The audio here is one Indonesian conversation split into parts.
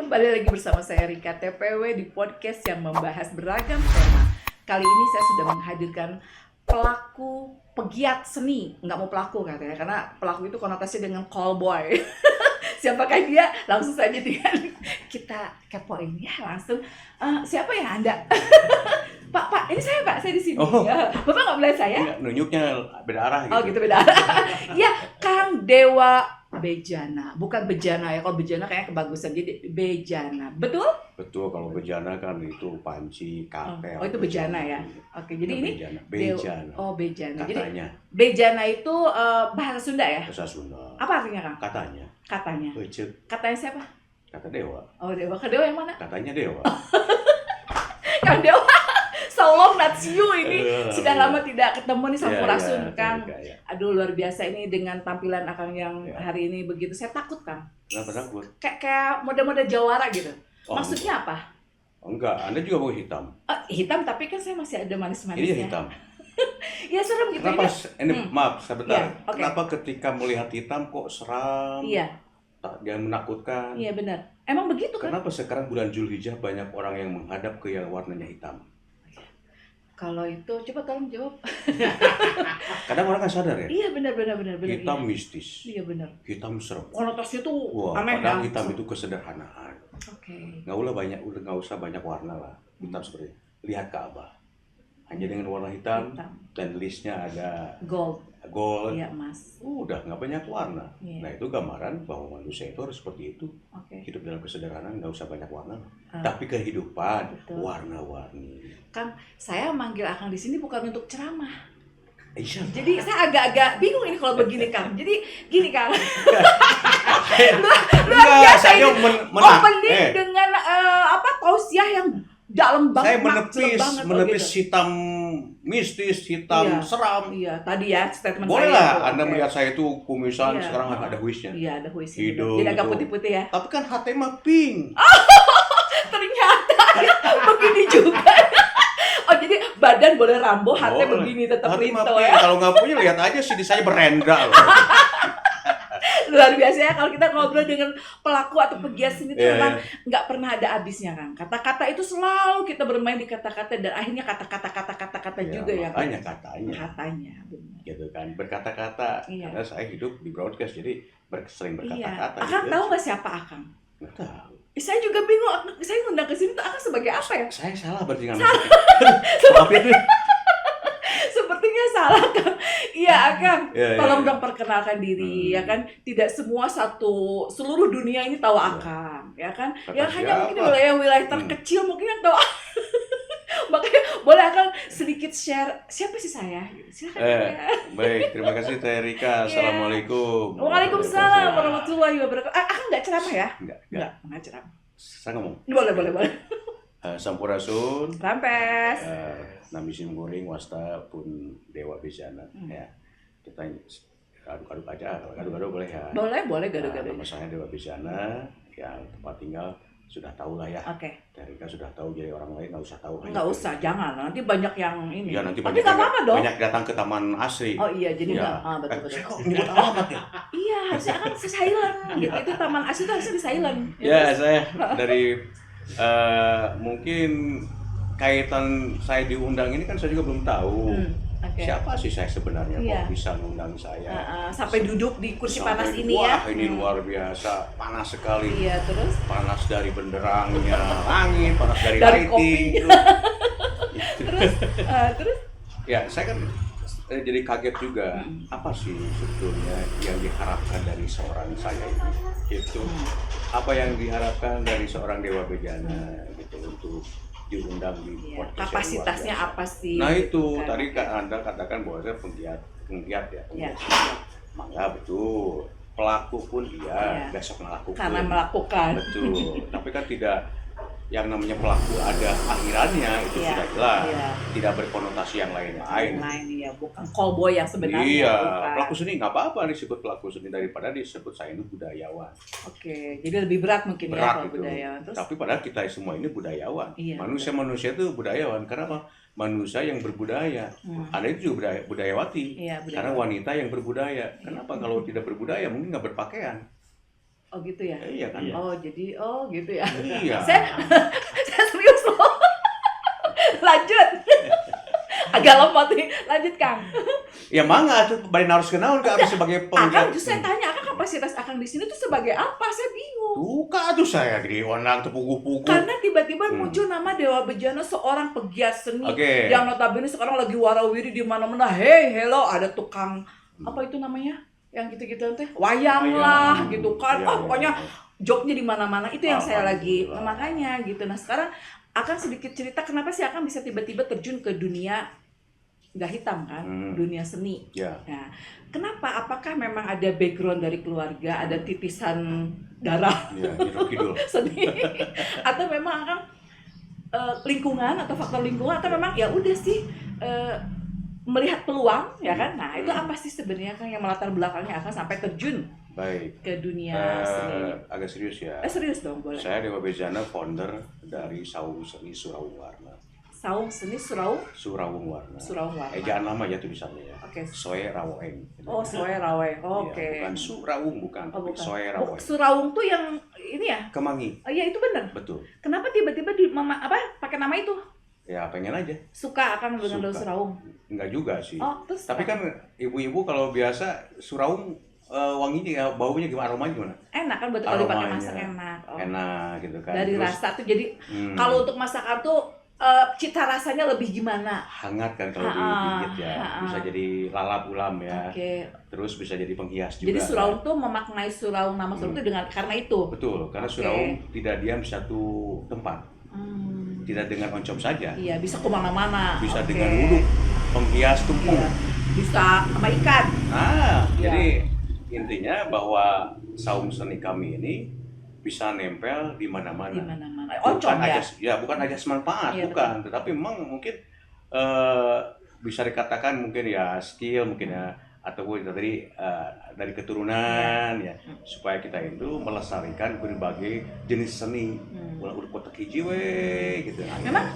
Kembali lagi bersama saya Rika TPW di podcast yang membahas beragam tema. Kali ini saya sudah menghadirkan pelaku pegiat seni. Nggak mau pelaku katanya, karena pelaku itu konotasinya dengan callboy. Siapakah dia? Langsung saja dengan kita kepoin ya langsung. Siapa ya Anda? Pak, ini saya Pak, saya di sini. Oh. Bapak nggak melihat saya? Enggak, nunjuknya beda arah gitu. Oh gitu beda. Ya, Kang Dewa Bejana, bukan Bejana ya. Kalau Bejana kayaknya kebagusan, jadi Bejana. Betul? Betul, kalau bejana kan itu panci, kapel. Oh, itu bejana ya. Oke, jadi ini bejana. Oh, Bejana. Katanya. Jadi Bejana itu bahasa Sunda ya? Bahasa Sunda. Apa artinya, Kang? Katanya. Katanya. Becek. Katanya siapa? Kata dewa. Oh, Dewa. Kang Dewa yang mana? Katanya dewa. Kang Dewa. So long not see you ini. Sudah Iya. lama tidak ketemu nih Sampurasun, Iya, Kang. iya. Aduh, luar biasa ini dengan tampilan Akang yang Iya. hari ini begitu. Saya takut, Kang. Kenapa takut? Kayak mode-mode Jawara gitu. Oh, Maksudnya apa? enggak, Anda juga mau hitam. Hitam, tapi kan saya masih ada Ini manis-manisnya. hitam. Ya serem gitu. Kenapa? Ini. Ini maaf, sebentar. Iya, oke. Kenapa ketika melihat hitam kok seram? Iya, Yang menakutkan? iya benar. Emang begitu kan? Kenapa sekarang bulan Zulhijjah banyak orang yang menghadap ke yang warnanya hitam? Kalau itu, coba tolong jawab. Kadang orang kan sadar ya, Iya benar. hitam Iya. mistis, Iya benar. hitam serem. Konotasinya tuh Wah, aneh padahal ya. hitam itu kesederhanaan. Oke. Nggak usah banyak warna lah. Hitam seperti lihat Ka'bah. Hanya dengan warna hitam Hitam. dan listnya ada Gold. gold. Iya emas. Udah nggak banyak warna. Iya. Nah itu gambaran bahwa manusia itu harus seperti itu. Oke. Hidup dalam kesederhanaan, nggak usah banyak warna. Ah, Tapi kehidupan betul. warna-warni. Kang, saya manggil Akang di sini bukan untuk ceramah. Iya. Jadi saya agak-agak bingung ini kalau begini, Kang. Jadi gini, Kang. Enggak, biasa saya ini. menang. Opening dengan tausiah yang dalam banget. Saya makhluk banget, menepis gitu. hitam mistis, hitam Iya. seram. Iya, tadi ya statement Boleh saya. lah, itu. Anda Oke. melihat saya itu kumisan, Iya. sekarang ada huisnya. Iya, ada huisnya. Hidung Jadi agak itu. putih-putih ya. Tapi kan hati mah pink. Ternyata ya, begini juga. Oh, jadi badan boleh rambo, hati Boleh. begini tetap Hati mah rinto pink. ya. Kalau nggak punya lihat aja sih saya berenda loh. Luar biasa ya kalau kita ngobrol dengan pelaku atau pegiat seni itu Iya, memang iya. nggak pernah ada habisnya, Kang. Kata-kata itu selalu kita bermain di kata-kata dan akhirnya kata-kata Ya, juga ya. makanya katanya. Katanya, benar. Gitu kan, berkata-kata. Iya. Karena saya hidup di broadcast, jadi sering Iya. berkata-kata. Akang gitu. tahu nggak siapa Akang? Nggak tahu. Saya juga bingung. Saya ngundang ke sini tuh Akang sebagai apa ya? Saya salah berarti nggak maaf itu. Sepertinya salah, Kang. Iya, Akang. Iya, iya, Tolong iya. dong perkenalkan diri, ya kan? Tidak semua seluruh dunia ini tahu Akang, ya kan? Kata Yang hanya mungkin siapa? wilayah terkecil mungkin yang tahu. Makanya boleh Akang sedikit share siapa sih saya? Silakan. Ya. Baik, terima kasih Teh Rika. Iya. Assalamualaikum. Waalaikumsalam warahmatullahi wabarakatuh. Akang nggak ceramah ya? Enggak. Nggak ceramah. Saya ngomong. Boleh. Sampurasun. Rampes. Nami simkuring wasta pun Dewa Bejana ya. Kita aduk-aduk aja, aduk-aduk boleh ya. Boleh Nah, gado-gado. nama saya Dewa Bejana, yang tempat tinggal sudah tahu lah ya. Oke. Teh Rika sudah tahu, jadi orang lain nggak usah tahu. Nggak usah, jangan. Nanti banyak yang ini. Ya nanti Tapi nggak apa-apa dong. banyak datang ke Taman Asri. Oh iya, jadi Ya. nggak. Betul. Saya kok nyebut alamat ya? Iya, harusnya kan silent gitu. Itu Taman Asri itu harusnya di silent. Ya, saya dari mungkin kaitan saya diundang ini kan saya juga belum tahu. Oke. Siapa sih saya sebenarnya Iya. kok bisa mengundang saya? Sampai duduk di kursi Sampai, panas ini wah, ya. ini luar biasa, panas sekali. Iya, terus Panas dari benderangnya langit, panas dari Dari lighting. terus Ya, saya kan jadi kaget juga. Apa sih sebetulnya yang diharapkan dari seorang saya ini? Gitu. Apa yang diharapkan dari seorang Dewa Bejana gitu untuk diundang di ya, podcast yang luar kapasitasnya biasa. apa sih? Nah gitu itu kan. tadi Anda katakan bahwa saya penggiat ya. Ya. Mangga betul. Pelaku pun Iya. besok melakukan. Karena melakukan. Betul. Tapi kan tidak yang namanya pelaku ada akhirannya itu Iya, sudah jelas. iya. Tidak berkonotasi yang lain-lain. Ya, bukan callboy yang sebenarnya. Iya, bukan. pelaku seni nggak apa-apa disebut pelaku seni daripada disebut saya ini budayawan. Oke, jadi lebih berat mungkin ya Berat kalau itu. budayawan. Terus Tapi padahal kita semua ini budayawan. Iya, Manusia itu budayawan. Kenapa? Manusia yang berbudaya. Anda itu juga budayawati. Iya, budaya. Karena wanita yang berbudaya. Kenapa kalau tidak berbudaya mungkin nggak berpakaian. Oh gitu ya. Iya kan? Oh jadi gitu ya. Iya. Saya serius loh. Lanjut. Agak lemot nih. Lanjut Kang. Ya mangga tuh bari harus kenaun ka abdi sebagai Akang penggiat. justru saya tanya, Akang kapasitas Akang di sini tuh sebagai apa? Saya bingung. Tuh tuh saya di onang tepugu-pugu. Karena tiba-tiba muncul nama Dewa Bejana, seorang pegiat seni Oke. yang notabene sekarang lagi warawiri di mana-mana. Hey, hello, ada tukang apa itu namanya? Yang gitu-gitu teh, wayang lah gitu kan. Iya, Pokoknya jobnya di mana-mana. Itu yang saya lagi Alhamdulillah. makanya gitu. Nah, sekarang Akang sedikit cerita kenapa sih Akang bisa tiba-tiba terjun ke dunia nggak hitam kan, dunia seni. Ya. Nah, kenapa? Apakah memang ada background dari keluarga, ada titisan darah Ya, Nyi Kidul. seni, atau memang Akang lingkungan atau faktor lingkungan, atau memang ya udah sih melihat peluang ya kan? Nah itu apa sih sebenarnya Kang yang melatar belakangnya Akang sampai terjun Baik. ke dunia seni? Agak serius ya. Serius dong, boleh. Saya Dewa Bejana, founder dari Saung Seni Surawung Warna. Saung Seni Surawung Warna. Surawung Warna. Ejaan lama ya tulisannya ya. Oke. Soe Rawoeng. Oh, Soe Raweng. Iya, Oke. bukan Surawung, bukan. Oh, Tapi bukan. Soe Rawoeng. Surawung tuh yang ini ya? Kemangi. Oh iya itu benar. Betul. Kenapa tiba-tiba pakai nama itu? Ya pengen aja. Suka Akang dengan daun Suka. Surawung. Enggak juga sih. Oh, terus Tapi kan ibu-ibu kalau biasa Surawung wanginya ya, baunya gimana, aromanya gimana? enak kan, betul kalau dipakai Aromanya masak enak. Oh. Enak gitu kan. Dari Terus, rasa tuh jadi kalau untuk masakan tuh cita rasanya lebih gimana? hangat kan kalau digigit ya. Bisa jadi lalap ulam ya. Oke. Terus bisa jadi penghias juga. Jadi Surawung tuh memaknai Surawung, nama Surawung itu dengan karena itu. Betul, karena Oke. Surawung tidak diam di satu tempat. Tidak dengan oncom saja. Iya, bisa kemana-mana. Bisa Oke. dengan wuduk, penghias tumpeng. Iya. Bisa sama ikan. Nah, Iya. jadi intinya bahwa saung seni kami ini bisa nempel di mana-mana. Di mana-mana. Bukan Oncom ya. aja, bukan aja manfaat, Iya, bukan. Tetapi memang mungkin bisa dikatakan mungkin ya skill mungkin ya, atau dari keturunan ya, supaya kita itu melestarikan berbagai jenis seni. Udah kotak hiji we gitu.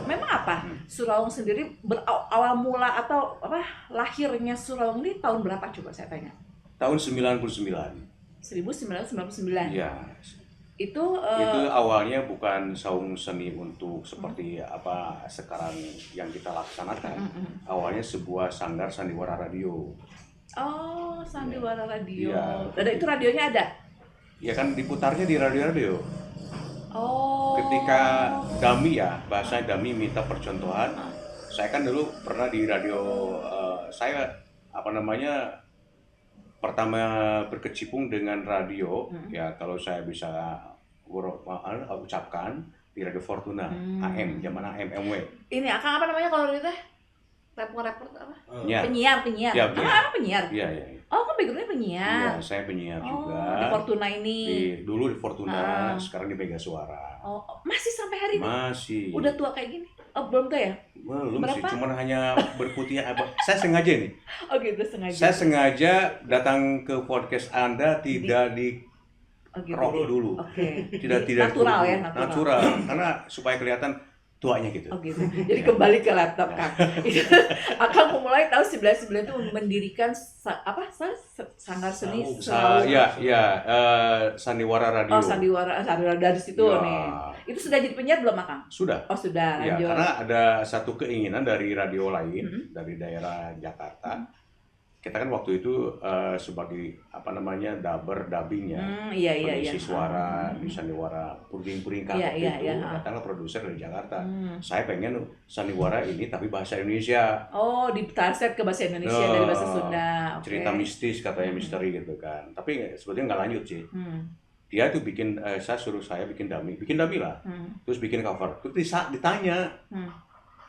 Memang apa? Surawung sendiri awal mula atau lahirnya Surawung ini tahun berapa coba saya tanya? Tahun 99. 1999. Iya. Itu Itu awalnya bukan saung seni untuk seperti apa sekarang yang kita laksanakan. Awalnya sebuah sanggar sandiwara radio. oh, sandiwara radio. Iya. Ada itu radionya ada? Ya kan diputarnya di radio-radio. Oh. Ketika Dami ya, bahasanya Dami minta percontohan. Saya kan dulu pernah di radio, saya pertama berkecimpung dengan radio, ya kalau saya bisa ucapkan di Radio Fortuna, AM, zaman AM, MW. Ini Akang apa namanya kalau itu teh? Report apa? Ya. Penyiar. Ya, Apa penyiar? Iya, iya. Oh, kan backgroundnya penyiar. Iya, saya penyiar juga. Di Fortuna ini. Dulu di Fortuna, sekarang di Mega Suara. Oh, masih sampai hari ini? Masih. Udah tua kayak gini? Oh, belum tua ya? Belum sih, Berapa? cuman hanya berputih apa. Saya sengaja nih. Oh gitu, sengaja. Saya sengaja datang ke podcast Anda tidak di gitu. rock dulu. Oke. Tidak natural dulu. ya, natural. Karena supaya kelihatan tuanya gitu. Oh gitu. Jadi kembali ke laptop Kang. Akang mulai tahun 99 itu mendirikan sanggar seni Surawung. Sandiwara Radio. Oh, sandiwara dari situ Ya. nih. Itu sudah jadi penyiar belum Akang? Sudah. Oh sudah. Ya, Lanjut. karena ada satu keinginan dari radio lain dari daerah Jakarta. Kita kan waktu itu sebagai dubbing ya, Iya. pengisi suara di sandiwara puring-puring kapok Iya. datanglah produser dari Jakarta. Saya pengen sandiwara ini tapi bahasa Indonesia. Oh, ditranslate ke bahasa Indonesia dari bahasa Sunda. Oke. Cerita mistis katanya misteri gitu kan. Tapi sebetulnya nggak lanjut sih. Dia tuh saya bikin dummy lah. Terus bikin cover. Terus ditanya,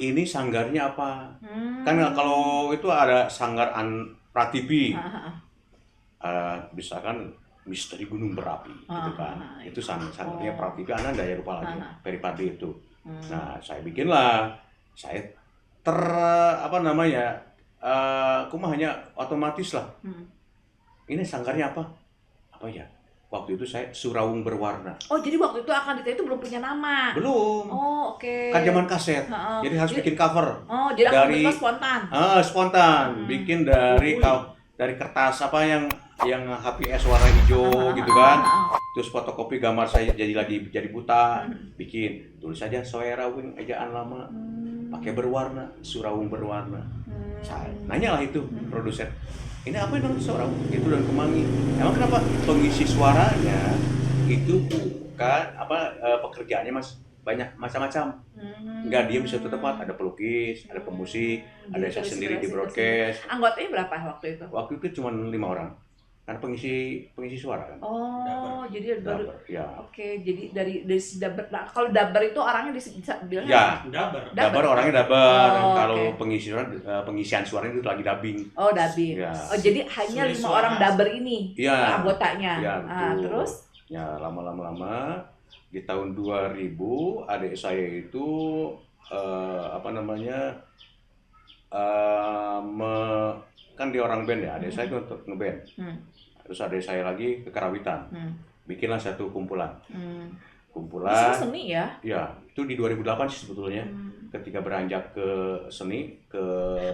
ini sanggarnya apa? Kan kalau itu ada sanggar Prativi, misalkan misteri gunung berapi, gitu kan? Itu sanggarnya Prativi, Ananda ya lupa lagi, Peripati itu. Nah, saya bikinlah, saya hanya otomatis lah. Ini sanggarnya apa? Apa ya? Waktu itu saya Surawung Berwarna. Oh, jadi waktu itu Akang Dita itu belum punya nama? Belum. Oh, oke. Kan zaman kaset. Jadi harus bikin cover. Oh, jadi Akang dari Dita spontan? spontan. Bikin dari kertas yang yang HPS warna hijau gitu kan. Terus fotokopi gambar saya jadi buta, bikin tulis saja Soerawing ejaan lama, pakai berwarna, Surawung berwarna. Saya nanya lah itu produser, ini apa dong Soerawung itu dan Kemangi? Emang kenapa pengisi suaranya itu bukan pekerjaannya mas banyak macam-macam, nggak diem di satu tempat, ada pelukis, ada pemusik, ada saya sendiri di broadcast. Anggotanya berapa waktu itu? Waktu itu cuma 5 orang. Karena pengisi suara kan. Oh, jadi baru. Ya. Oke, jadi dari si Daber. Nah, kalau Daber itu orangnya bisa bilang ya. Daber orangnya Daber. Oh, kalau pengisian suara itu lagi dubbing. Oh, dubbing. Ya. Oh, jadi hanya 5 orang Daber ini ya. anggotanya. Ya, terus? Ya, lama di tahun 2000 adik saya itu kan dia orang band ya, adik saya itu untuk ngeband. Terus adik saya lagi ke Karawitan, bikinlah satu kumpulan. Kumpulan seni ya? Ya, itu di 2008 sih sebetulnya. Ketika beranjak ke seni,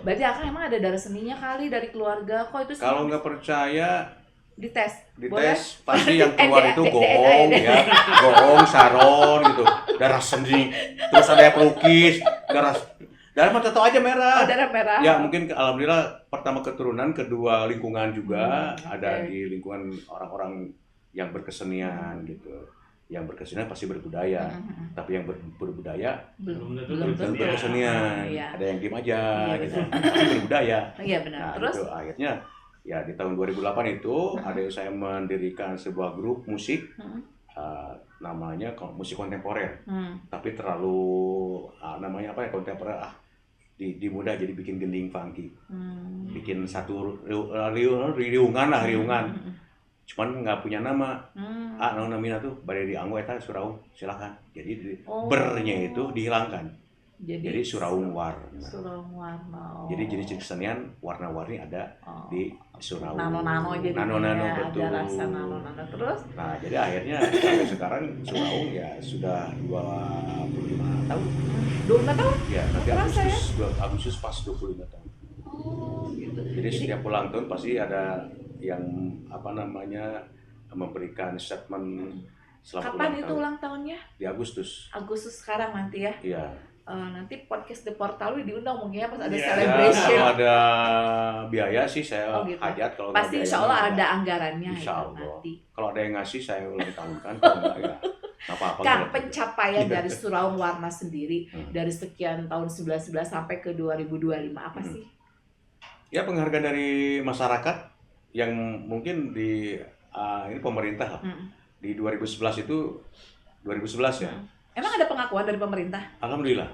berarti Akang emang ada darah seninya kali dari keluarga kok itu? Kalau nggak percaya, dites pasti yang keluar itu goong ya, goong, saron gitu, darah seni. Terus ada yang pelukis, darah mata tahu aja merah. Oh, darah merah. Ya mungkin alhamdulillah pertama keturunan, kedua lingkungan juga ada di lingkungan orang-orang yang berkesenian gitu. Yang berkesenian pasti berbudaya, tapi yang berbudaya belum tentu berkesenian. Ada yang diem aja gitu, tapi berbudaya. Iya benar. Nah, terus gitu, akhirnya ya di tahun 2008 itu adik saya mendirikan sebuah grup musik. Namanya musik kontemporer, tapi terlalu namanya apa ya, kontemporer di mudah jadi bikin gending funky, bikin satu riungan. Cuman nggak punya nama. Namina tuh badai dianggo eta Suraung, silakan. Jadi bernya itu dihilangkan. Jadi Suraung Warna. Jadi jenis kesenian warna-warni ada di Suraung. Nano jadi betul. Ada rasa nano terus. Nah, jadi akhirnya sampai sekarang Suraung ya sudah 25 tahun. 25 tahun? Ya, nanti Agustus pas 25 tahun. Oh, gitu. Jadi setiap ulang tahun pasti ada yang memberikan statement selamat Kapan itu ulang tahunnya? Di Agustus. Agustus sekarang nanti ya? Iya. Nanti podcast The Portal diundang mungkin ya pas ada Ya, celebration. kalau ada biaya sih saya gitu. hajat, kalau pasti insya Allah ada anggarannya. Insya Allah. Nanti. Kalau ada yang ngasih saya ulang tahun kan, kalau enggak ya apa-apa. Kang, pencapaian dari Suraung Warna sendiri dari sekian tahun 1911 sampai ke 2025 apa sih? Ya penghargaan dari masyarakat yang mungkin ini pemerintah lah. Di 2011 ya. Emang ada pengakuan dari pemerintah? Alhamdulillah.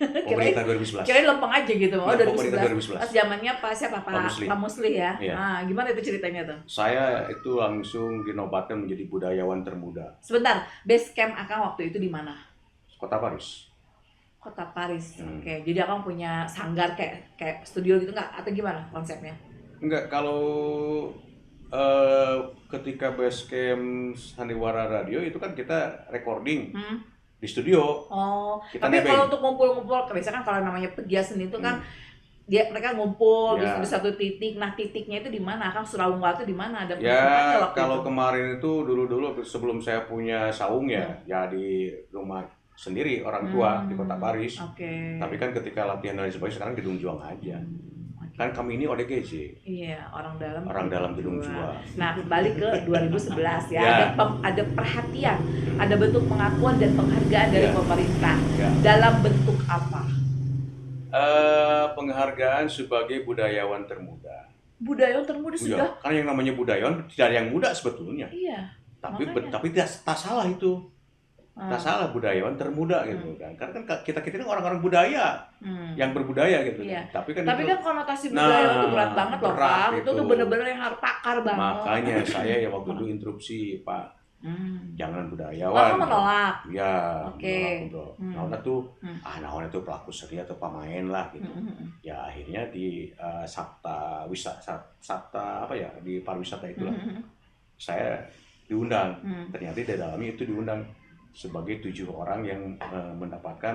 Pemerintah 2011. Kirain lempeng aja gitu. Oh, 2011. 2011. Pas zamannya siapa? Pak Musli ya. Iya. Nah, gimana itu ceritanya tuh? Saya itu langsung dinobatkan menjadi budayawan termuda. Sebentar, base camp Akang waktu itu di mana? Kota Paris. Kota Paris. Oke. Jadi Akang punya sanggar kayak studio gitu nggak? Atau gimana konsepnya? Enggak, kalau ketika base camp Sandiwara Radio itu kan kita recording. Di studio. Oh, tapi kalau untuk ngumpul-ngumpul, biasanya kan kalau namanya pegiat seni itu kan mereka ngumpul di satu titik. Nah, titiknya itu di mana? Kan Suraung Warna itu di mana? Ada ya, kalau kemarin itu dulu sebelum saya punya saung ya di rumah sendiri orang tua di Kota Paris. Tapi kan ketika latihan dan sebagainya sekarang Gedung Juang aja. Kan kami ini ODGJ. Iya, orang dalam Gedung Juang. Nah, balik ke 2011 ya. Ada perhatian, ada bentuk pengakuan dan penghargaan dari pemerintah. Dalam bentuk apa? Penghargaan sebagai budayawan termuda. Budayawan termuda sudah? Karena yang namanya budayawan tidak ada yang muda sebetulnya. Iya. Tapi tak salah itu. Tak salah budayawan termuda gitu kan. Karena kan kita ini orang-orang budaya yang berbudaya gitu. Iya. Tapi kan konotasi budaya itu berat banget loh, Pak. Itu tuh bener-bener yang harus pakar banget. Makanya saya ya waktu itu interupsi, Pak. Jangan budayawan. Kamu menolak? Ya, Oke. Naon itu pelaku seni atau pemain lah gitu. Ya akhirnya di di pariwisata itulah saya diundang. Ternyata di dalamnya itu diundang sebagai 7 orang yang mendapatkan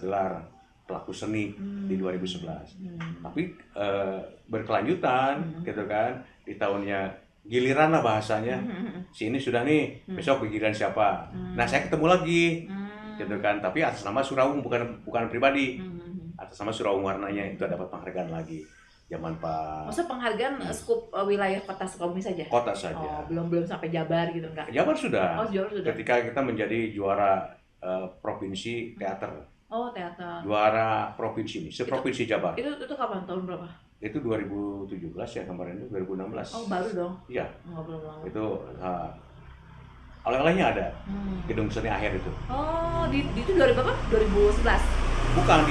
gelar pelaku seni di 2011. Tapi berkelanjutan gitu kan, di tahunnya giliran lah bahasanya. Si ini sudah nih, besok giliran siapa. Nah saya ketemu lagi, gitu kan. Tapi atas nama Surawung, bukan pribadi. Atas nama Surawung warnanya itu dapat penghargaan lagi. Zaman Pak. Maksudnya penghargaan skup wilayah kota Sukabumi saja? Kota saja. Oh, belum sampai Jabar gitu enggak? Jabar sudah. Oh, Jabar sudah. Ketika kita menjadi juara provinsi teater. Oh, teater. Juara provinsi ini, seprovinsi Jabar. Itu kapan? Tahun berapa? Itu 2017 ya, kemarin itu 2016. Oh, baru dong. Iya. Belum lama. Itu oleh-olehnya ada. Gedung Seni Akhir itu. Oh, itu 2011. Bukan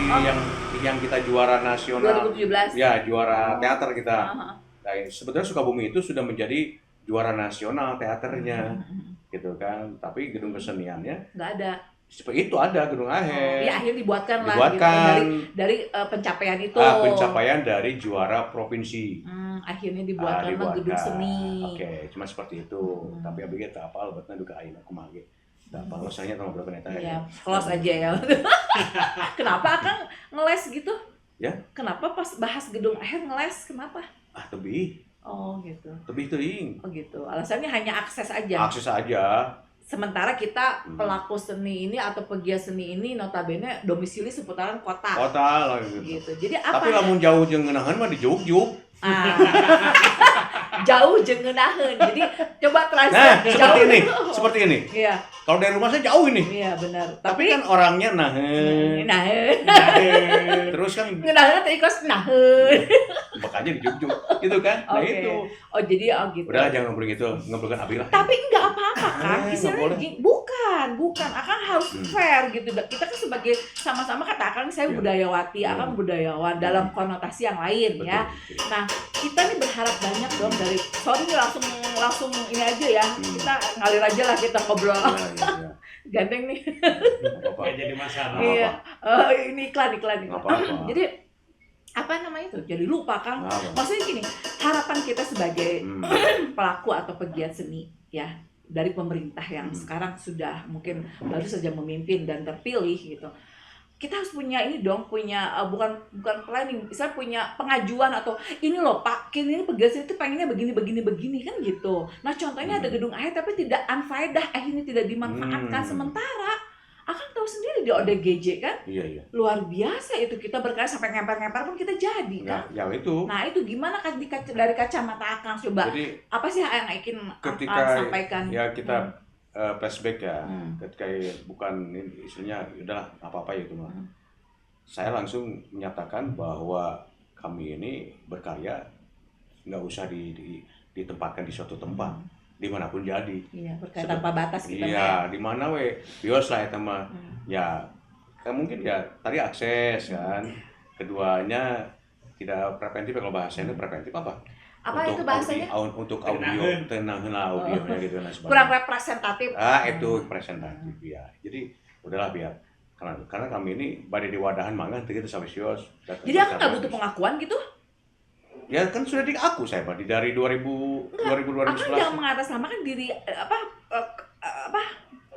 yang kita juara nasional. 2017. Ya, juara teater kita. Nah, sebetulnya Sukabumi itu sudah menjadi juara nasional teaternya. Gitu kan. Tapi gedung keseniannya nggak ada. Seperti itu ada gedung Akhir. Ya akhirnya dibuatkan lah gitu. dari pencapaian itu. Pencapaian dari juara provinsi. Akhirnya dibuatkan lah gedung seni. Oke, cuma seperti itu. Tapi abis itu apa lebatnya juga aing aku mage. Apa alasannya sama berapa neta ya? Close aja ya. Kenapa Akang ngeles gitu? Ya. Kenapa pas bahas gedung Akhir ngeles? Kenapa? Tebih. Oh gitu. Tebih teuing. Oh gitu. Alasannya hanya akses aja. Akses aja. Sementara kita pelaku seni ini atau pegiat seni ini notabene domisili seputaran kota. Kota lah gitu. Jadi apa? Tapi lamun jauh jeung ngeunaheun mah di Jugjug. Jauh jeung ngeunaheun. Jadi coba translate. Nah, jauh seperti ini. Iya. Kalau dari rumah saya jauh ini. Iya, benar. Tapi kan orangnya naheun. Terus kan ngeunaheun teh ikos naheun. Makanya di Jugjug gitu kan. Nah itu. Oh, jadi gitu. Udah jangan ngobrol gitu, ngobrolkan Abi lah. Tapi enggak apa-apa kan. Istilahnya bukan. Akang harus fair gitu. Kita kan sebagai sama-sama kata Akang saya budayawati, Akang budayawan dalam konotasi yang lain. Betul, ya. Nah, kita nih berharap banyak dong dari sorry langsung ini aja ya. Kita ngalir aja lah kita ngobrol. Ya. Ganteng nih. Nggak jadi masalah. Iya. Ini iklan. Apa-apa. Jadi apa namanya itu? Jadi lupa Kang. Maksudnya gini, harapan kita sebagai pelaku atau pegiat seni ya dari pemerintah yang sekarang sudah mungkin baru saja memimpin dan terpilih gitu. Kita harus punya ini dong, bukan planning, misalnya punya pengajuan atau ini loh Pak, ini pegiat seni itu pengennya begini kan gitu. Nah contohnya ada gedung Akhir tapi tidak unfaedah, akhirnya tidak dimanfaatkan. Sementara Akang tahu sendiri di ODGJ kan? Iya. Luar biasa itu, kita berkarya sampai ngempar-ngempar pun kita jadi kan? Ya itu. Nah itu gimana kan dari kacamata Akang coba? Jadi, apa sih yang ingin Akang sampaikan? Ya kita flashback ya, ketika bukan istilahnya udahlah apa-apa itu mah. Saya langsung menyatakan bahwa kami ini berkarya nggak usah ditempatkan di suatu tempat. Dimanapun jadi. Iya, berkarya tanpa batas kita. Iya, di mana bios lah itu mah. Ya, kan mungkin ya tadi akses kan. Keduanya tidak preventif, kalau bahasanya preventif apa? Apa itu bahasanya? Untuk audio, tenang audionya gitu dan sebagainya. Kurang representatif. Itu representatif ya. Jadi udahlah biar karena kami ini badai di wadahan mangga kita sampai sios. Jadi aku nggak butuh pengakuan gitu? Ya kan sudah diaku saya Pak dari 2011. Akang jangan mengatasnamakan diri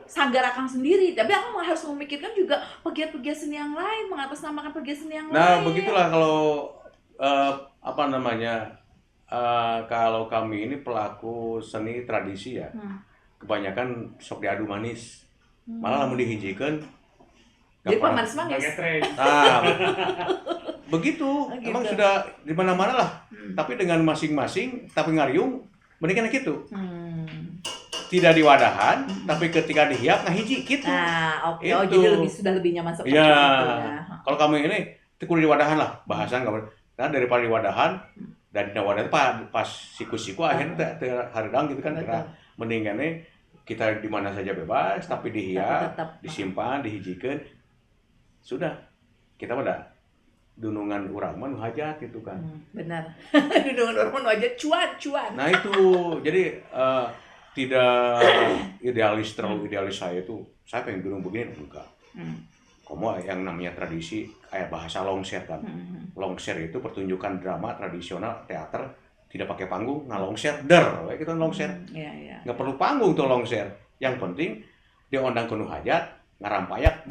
sanggar Akang sendiri, tapi Akang harus memikirkan juga pegiat-pegiat seni yang lain, mengatasnamakan pegiat seni yang lain. Nah, begitulah kalau kalau kami ini pelaku seni tradisi ya. Kebanyakan sok diadu manis. Malah lamun dihijikeun jadi pemanis-manis. Begitu. Emang sudah di mana-mana lah. Tapi dengan masing-masing, tapi ngariung, mendingan gitu. Tidak di wadahan, tapi ketika dihiap ngahiji gitu. Nah, oke. Oh, jadi sudah lebih nyaman seperti itu ya. Kalau kamu ini, kudu di wadahan lah. Bahasan nggak boleh. Karena daripada di wadahan, dan di wadahan pas siku-siku akhirnya terhadang gitu kan. Karena mendingannya kita di mana saja bebas, tapi dihiap, disimpan, dihijikan. Sudah, kita pada dunungan urang mah nu hajat gitu kan. Benar. Dunungan urang mah nu hajat cuan. Nah itu, jadi tidak terlalu idealis saya itu. Saya pengen gunung begini enggak. Komo yang namanya tradisi kayak bahasa longser kan. Longser itu pertunjukan drama tradisional teater tidak pakai panggung, ngalongser kayak gitu longser. Nggak perlu panggung tuh longser. Yang penting dia ondang kuno hajat, ngarampayak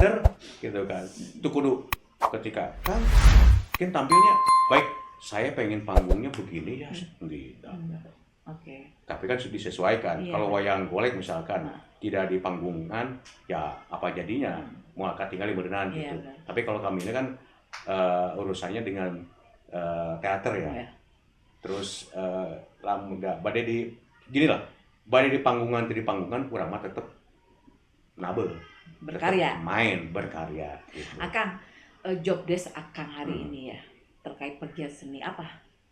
gitu kan. Itu kudu ketika kan tampilnya baik saya pengen panggungnya begini ya gitu. Oke. Tapi kan sudah disesuaikan. Iya. Kalau wayang golek misalkan Nah. tidak di panggungan, ya apa jadinya? Mau akan tinggal di berenang Iya, gitu. benar. Tapi kalau kami ini kan urusannya dengan teater ya. Iya. Terus lamun da bade di gini lah. Bade di panggungan urang mah tetep nabel. Berkarya. Tetep main berkarya gitu. Akang, job desk Akang hari Hmm. ini ya terkait pegiat seni apa?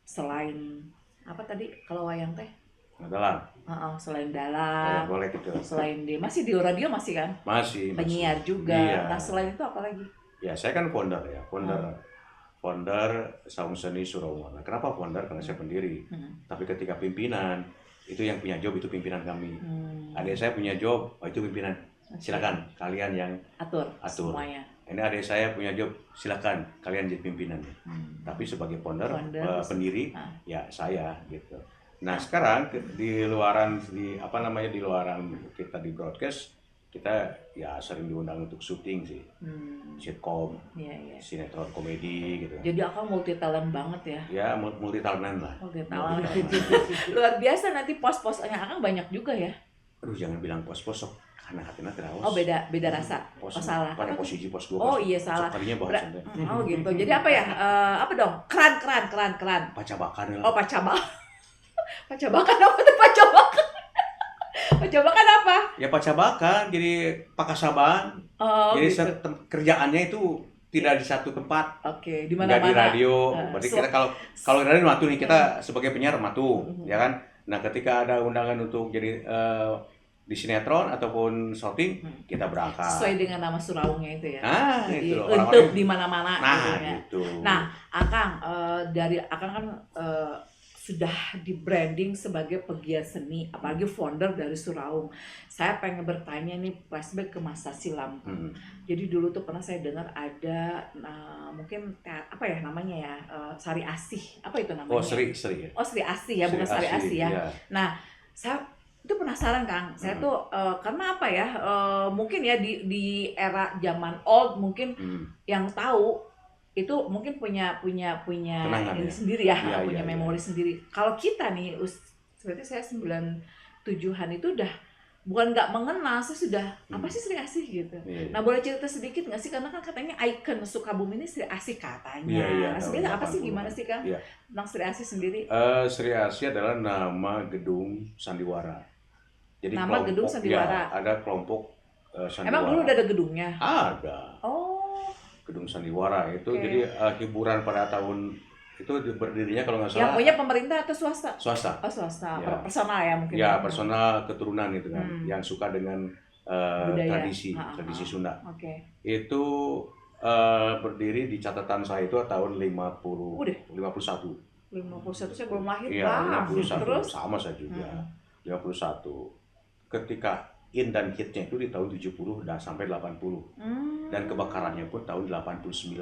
Selain apa tadi kalau wayang teh? Adalah Selain wayang dalang, golek gitu. selain masih di radio masih kan? Masih. Penyiar juga. Iya. Nah selain itu apa lagi? Ya, saya kan founder ya, founder Saung Seni Surawana. Kenapa founder? Karena saya pendiri. Tapi ketika pimpinan, itu yang punya job itu pimpinan kami. Adik saya punya job, itu pimpinan. Silakan kalian yang Atur ini semuanya. adik saya punya job, silakan kalian jadi pimpinan. Tapi sebagai founder, pendiri, ya saya gitu. Nah sekarang di luaran kita di broadcast, kita ya sering diundang untuk syuting sih, sitkom, Iya. sinetron komedi gitu. Jadi Akang multi talent banget ya. Ya multi talentan lah. Multi talent. Luar biasa nanti pos-posnya Akang banyak juga ya. Aduh jangan bilang pos-pos sok, karena hatinya terawas. Oh beda rasa. Pos, Oh salah. pada Apa tuh? posisi pos 2. Oh iya salah. Sekalinya bahasanya. Oh gitu. Jadi apa ya? Apa dong? Keran. Pacabakan lah. Oh pacabakan. Pacabakan apa tuh pacabakan? Pacabakan apa? Ya pacabakan, jadi pakasaban. Oh Jadi gitu. kerjaannya itu tidak di satu tempat. Oke, di Nggak di mana-mana. radio. Berarti kita kalau di radio matu nih, kita sebagai penyiar matu, ya kan? Nah, ketika ada undangan untuk jadi di sinetron ataupun syuting, kita berangkat. Sesuai dengan nama Suraungnya itu ya. Nah, Jadi itu loh. untuk di mana-mana Nah, gitu ya. gitu. Nah, Akang dari Akang kan sudah di branding sebagai pegiat seni, apalagi founder dari Suraung. Saya pengen bertanya nih flashback ke masa silam. Jadi dulu tuh pernah saya dengar ada mungkin apa ya namanya ya, Sari Asih. Apa itu namanya? Oh, Sri. Oh, Sri Asih ya, bukan Sari Asih ya. Iya. Nah, saya itu penasaran Kang. Saya tuh karena apa ya? Mungkin ya di era zaman old mungkin yang tahu itu mungkin punya Kenangan ini ya? sendiri ya, Iya, punya iya, memori sendiri. Kalau kita nih, seperti saya 97-an itu udah bukan nggak mengenal, saya sudah apa sih Sri Asih gitu. Iya. Nah boleh cerita sedikit nggak sih, karena kan katanya ikon Sukabumi ini Sri Asih katanya. Iya, Nah, sebenarnya tahun apa sih, 80-an. gimana sih Kang Iya. tentang Sri Asih sendiri? Sri Asih adalah nama gedung sandiwara. Jadi Nama gedung sandiwara. Ya, ada kelompok sandiwara. Emang dulu udah ada gedungnya? Ada. Oh. Gedung sandiwara itu Oke. jadi hiburan pada tahun itu berdirinya kalau nggak Yang salah punya pemerintah atau swasta? swasta. Oh swasta, Ya. personal ya mungkin. Ya personal keturunan itu kan, yang suka dengan Budaya. tradisi Sunda. Oke. Itu berdiri di catatan saya itu tahun 51. 51 saya belum lahir Iya, Bang. 51 Terus? sama saya juga. 51. Ketika in dan hitnya itu di tahun 70 dan sampai 80. Dan kebakarannya pun tahun 89.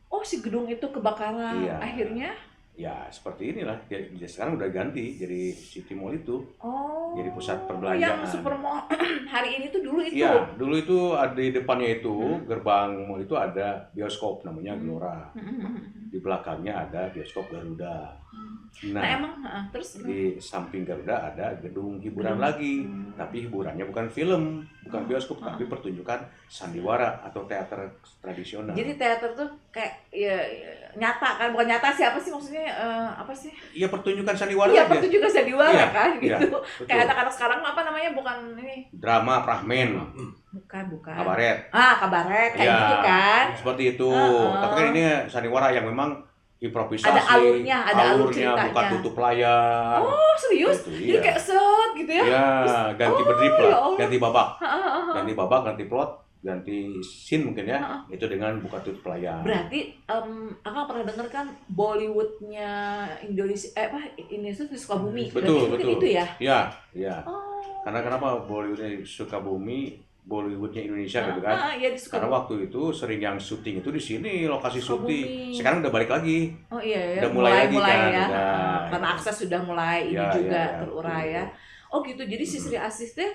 Oh si gedung itu kebakaran. Iya. Akhirnya? Ya seperti inilah. Jadi sekarang udah ganti jadi City Mall itu. Oh. Jadi pusat perbelanjaan. Yang Supermall hari ini tuh dulu itu. Iya, dulu itu ada di depannya itu gerbang mall itu ada bioskop namanya Gelora. Di belakangnya ada bioskop Garuda. Nah emang terus di samping Garuda ada gedung hiburan lagi, tapi hiburannya bukan film, bukan bioskop, tapi pertunjukan sandiwara atau teater tradisional. jadi teater tuh kayak ya, nyata kan, bukan nyata sih, apa sih maksudnya, apa sih? Iya pertunjukan sandiwara Iya aja. pertunjukan sandiwara Iya, kan iya, gitu. betul. Kayak anak-anak sekarang apa namanya, bukan ini, Drama Prahmen, bukan. kabaret. Kabaret kayak Iya, gitu kan. seperti itu. Tapi kan ini sandiwara yang memang improvisasi. Ada alurnya, ada alur ceritanya. bukan tutup layar. Oh serius? Gitu, Jadi iya. kayak set gitu ya? Ya, ganti berdrip ya lah, Allah. ganti babak. Ganti plot, ganti scene mungkin ya. Itu dengan buka tutup layar. Berarti Akang pernah denger kan Bollywoodnya Indonesia, Indonesia di Sukabumi. Betul, Berarti mungkin betul. itu ya? Ya. Oh. Karena kenapa Bollywoodnya Sukabumi, Bollywoodnya Indonesia gitu kan? Iya di Karena Sukabumi. waktu itu sering yang syuting itu di sini, lokasi Sukabumi. syuting. Sekarang udah balik lagi. Oh iya ya. Udah mulai lagi kan, ya. udah. Karena akses sudah mulai ini Ya, juga ya, terurai betul. ya. Oh gitu. Jadi si Sri Asih teh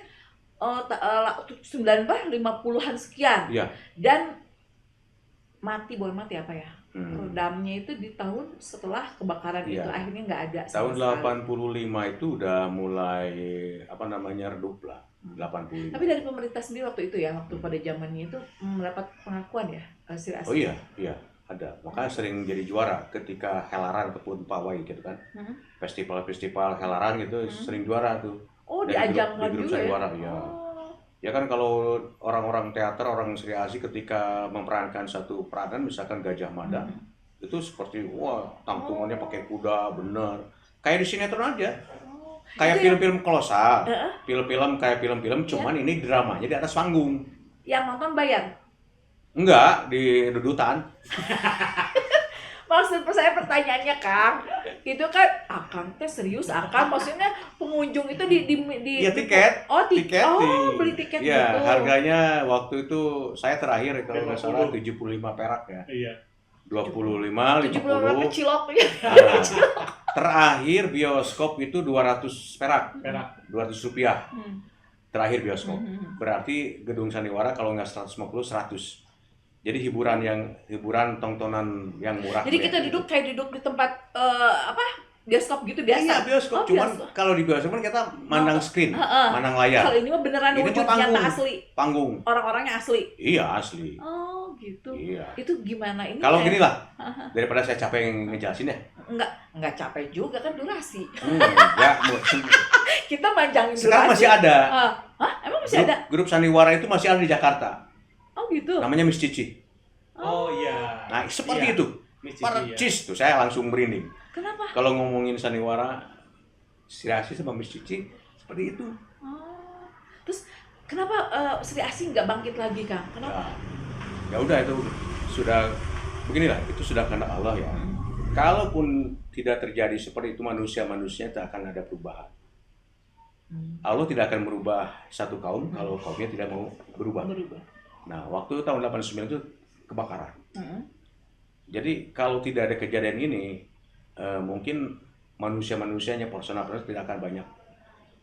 50-an sekian. Iya. Dan boleh mati apa ya? redamnya itu di tahun setelah kebakaran itu Iya. akhirnya nggak ada Tahun sama sekali. 85 itu udah mulai redup lah. 85. Tapi dari pemerintah sendiri waktu itu ya, waktu pada zamannya itu mendapat pengakuan ya Sri Asih. Oh iya, ada. Makanya sering jadi juara ketika helaran ataupun pawai gitu kan. Festival-festival helaran gitu sering juara tuh. Oh, Dari diajangkan grup juga ya. sandiwara, ya. Oh. Ya kan kalau orang-orang teater, orang Sri Asih ketika memerankan satu peranan misalkan Gajah Mada, itu seperti wah tangtungannya pakai kuda bener. Kayak di sinetron aja. Oh. Kayak Itu film-film kolosal. Heeh. Film-film kayak film-film cuman ini dramanya di atas panggung. yang nonton bayar. Enggak, di dudutan. Maksud saya pertanyaannya Kang, itu kan Akang teh serius Akang, maksudnya pengunjung itu di Iya tiket. Oh tiket, oh Tiketing. beli tiket Iya, gitu. harganya waktu itu saya terakhir kalau nggak salah 50. 75 perak ya. Iya. 25, 70 50. cilok ya. Nah, terakhir bioskop itu 200 perak, Perak. 200 rupiah. Terakhir bioskop. Hmm. Berarti Gedung Sandiwara kalau nggak 150, 100. Jadi hiburan tontonan yang murah. Jadi kita duduk kayak duduk di tempat bioskop gitu biasa. Iya, bioskop. Oh, Cuman bioskop. kalau di bioskop kan kita mandang screen, Heeh. mandang layar. Kalau ini mah beneran Ini wujud mah panggung. nyata asli. Panggung. Orang-orangnya asli. Iya, asli. Oh, gitu. Iya. Itu gimana ini? Kalau kayak- gini lah, daripada saya capek ngejelasin ya. Enggak capek juga kan durasi. Ya, Kita manjangin durasi. sekarang masih ada. Hah? Emang masih ada? Grup Sandiwara itu masih ada di Jakarta. Oh, gitu. Namanya Miss Cici. Oh iya. Nah, seperti Iya. itu. Miss Cici, Percis tuh, saya langsung merinding. Kenapa? Kalau ngomongin Sandiwara, Sri Asih sama Miss Cici, seperti itu. Oh. Terus kenapa Sri Asih nggak bangkit lagi, Kang? Kenapa? Ya udah itu sudah beginilah, itu sudah kehendak Allah ya. Kalaupun tidak terjadi seperti itu manusia itu akan ada perubahan. Allah tidak akan merubah satu kaum kalau kaumnya tidak mau berubah. Berubah. Nah, waktu tahun 89 itu kebakaran. Mm-mm. Jadi kalau tidak ada kejadian ini, mungkin manusia-manusianya personal tidak akan banyak.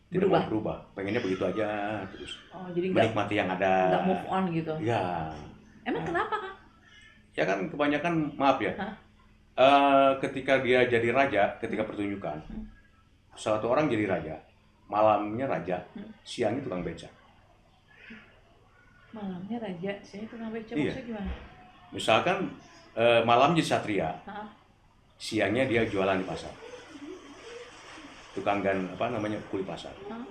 Tidak mau berubah. Pengennya begitu aja terus. Oh, jadi nggak Menikmati yang ada. move on gitu. Ya. Emang kenapa, Kang? Ya kan kebanyakan, maaf ya, ketika dia jadi raja, ketika pertunjukan, suatu orang jadi raja, malamnya raja, siangnya tukang beca. Malamnya raja, saya tukang beca, Iya. maksudnya gimana? Misalkan malam jadi satria, Hah? siangnya dia jualan di pasar, tukang kuli pasar. Hah?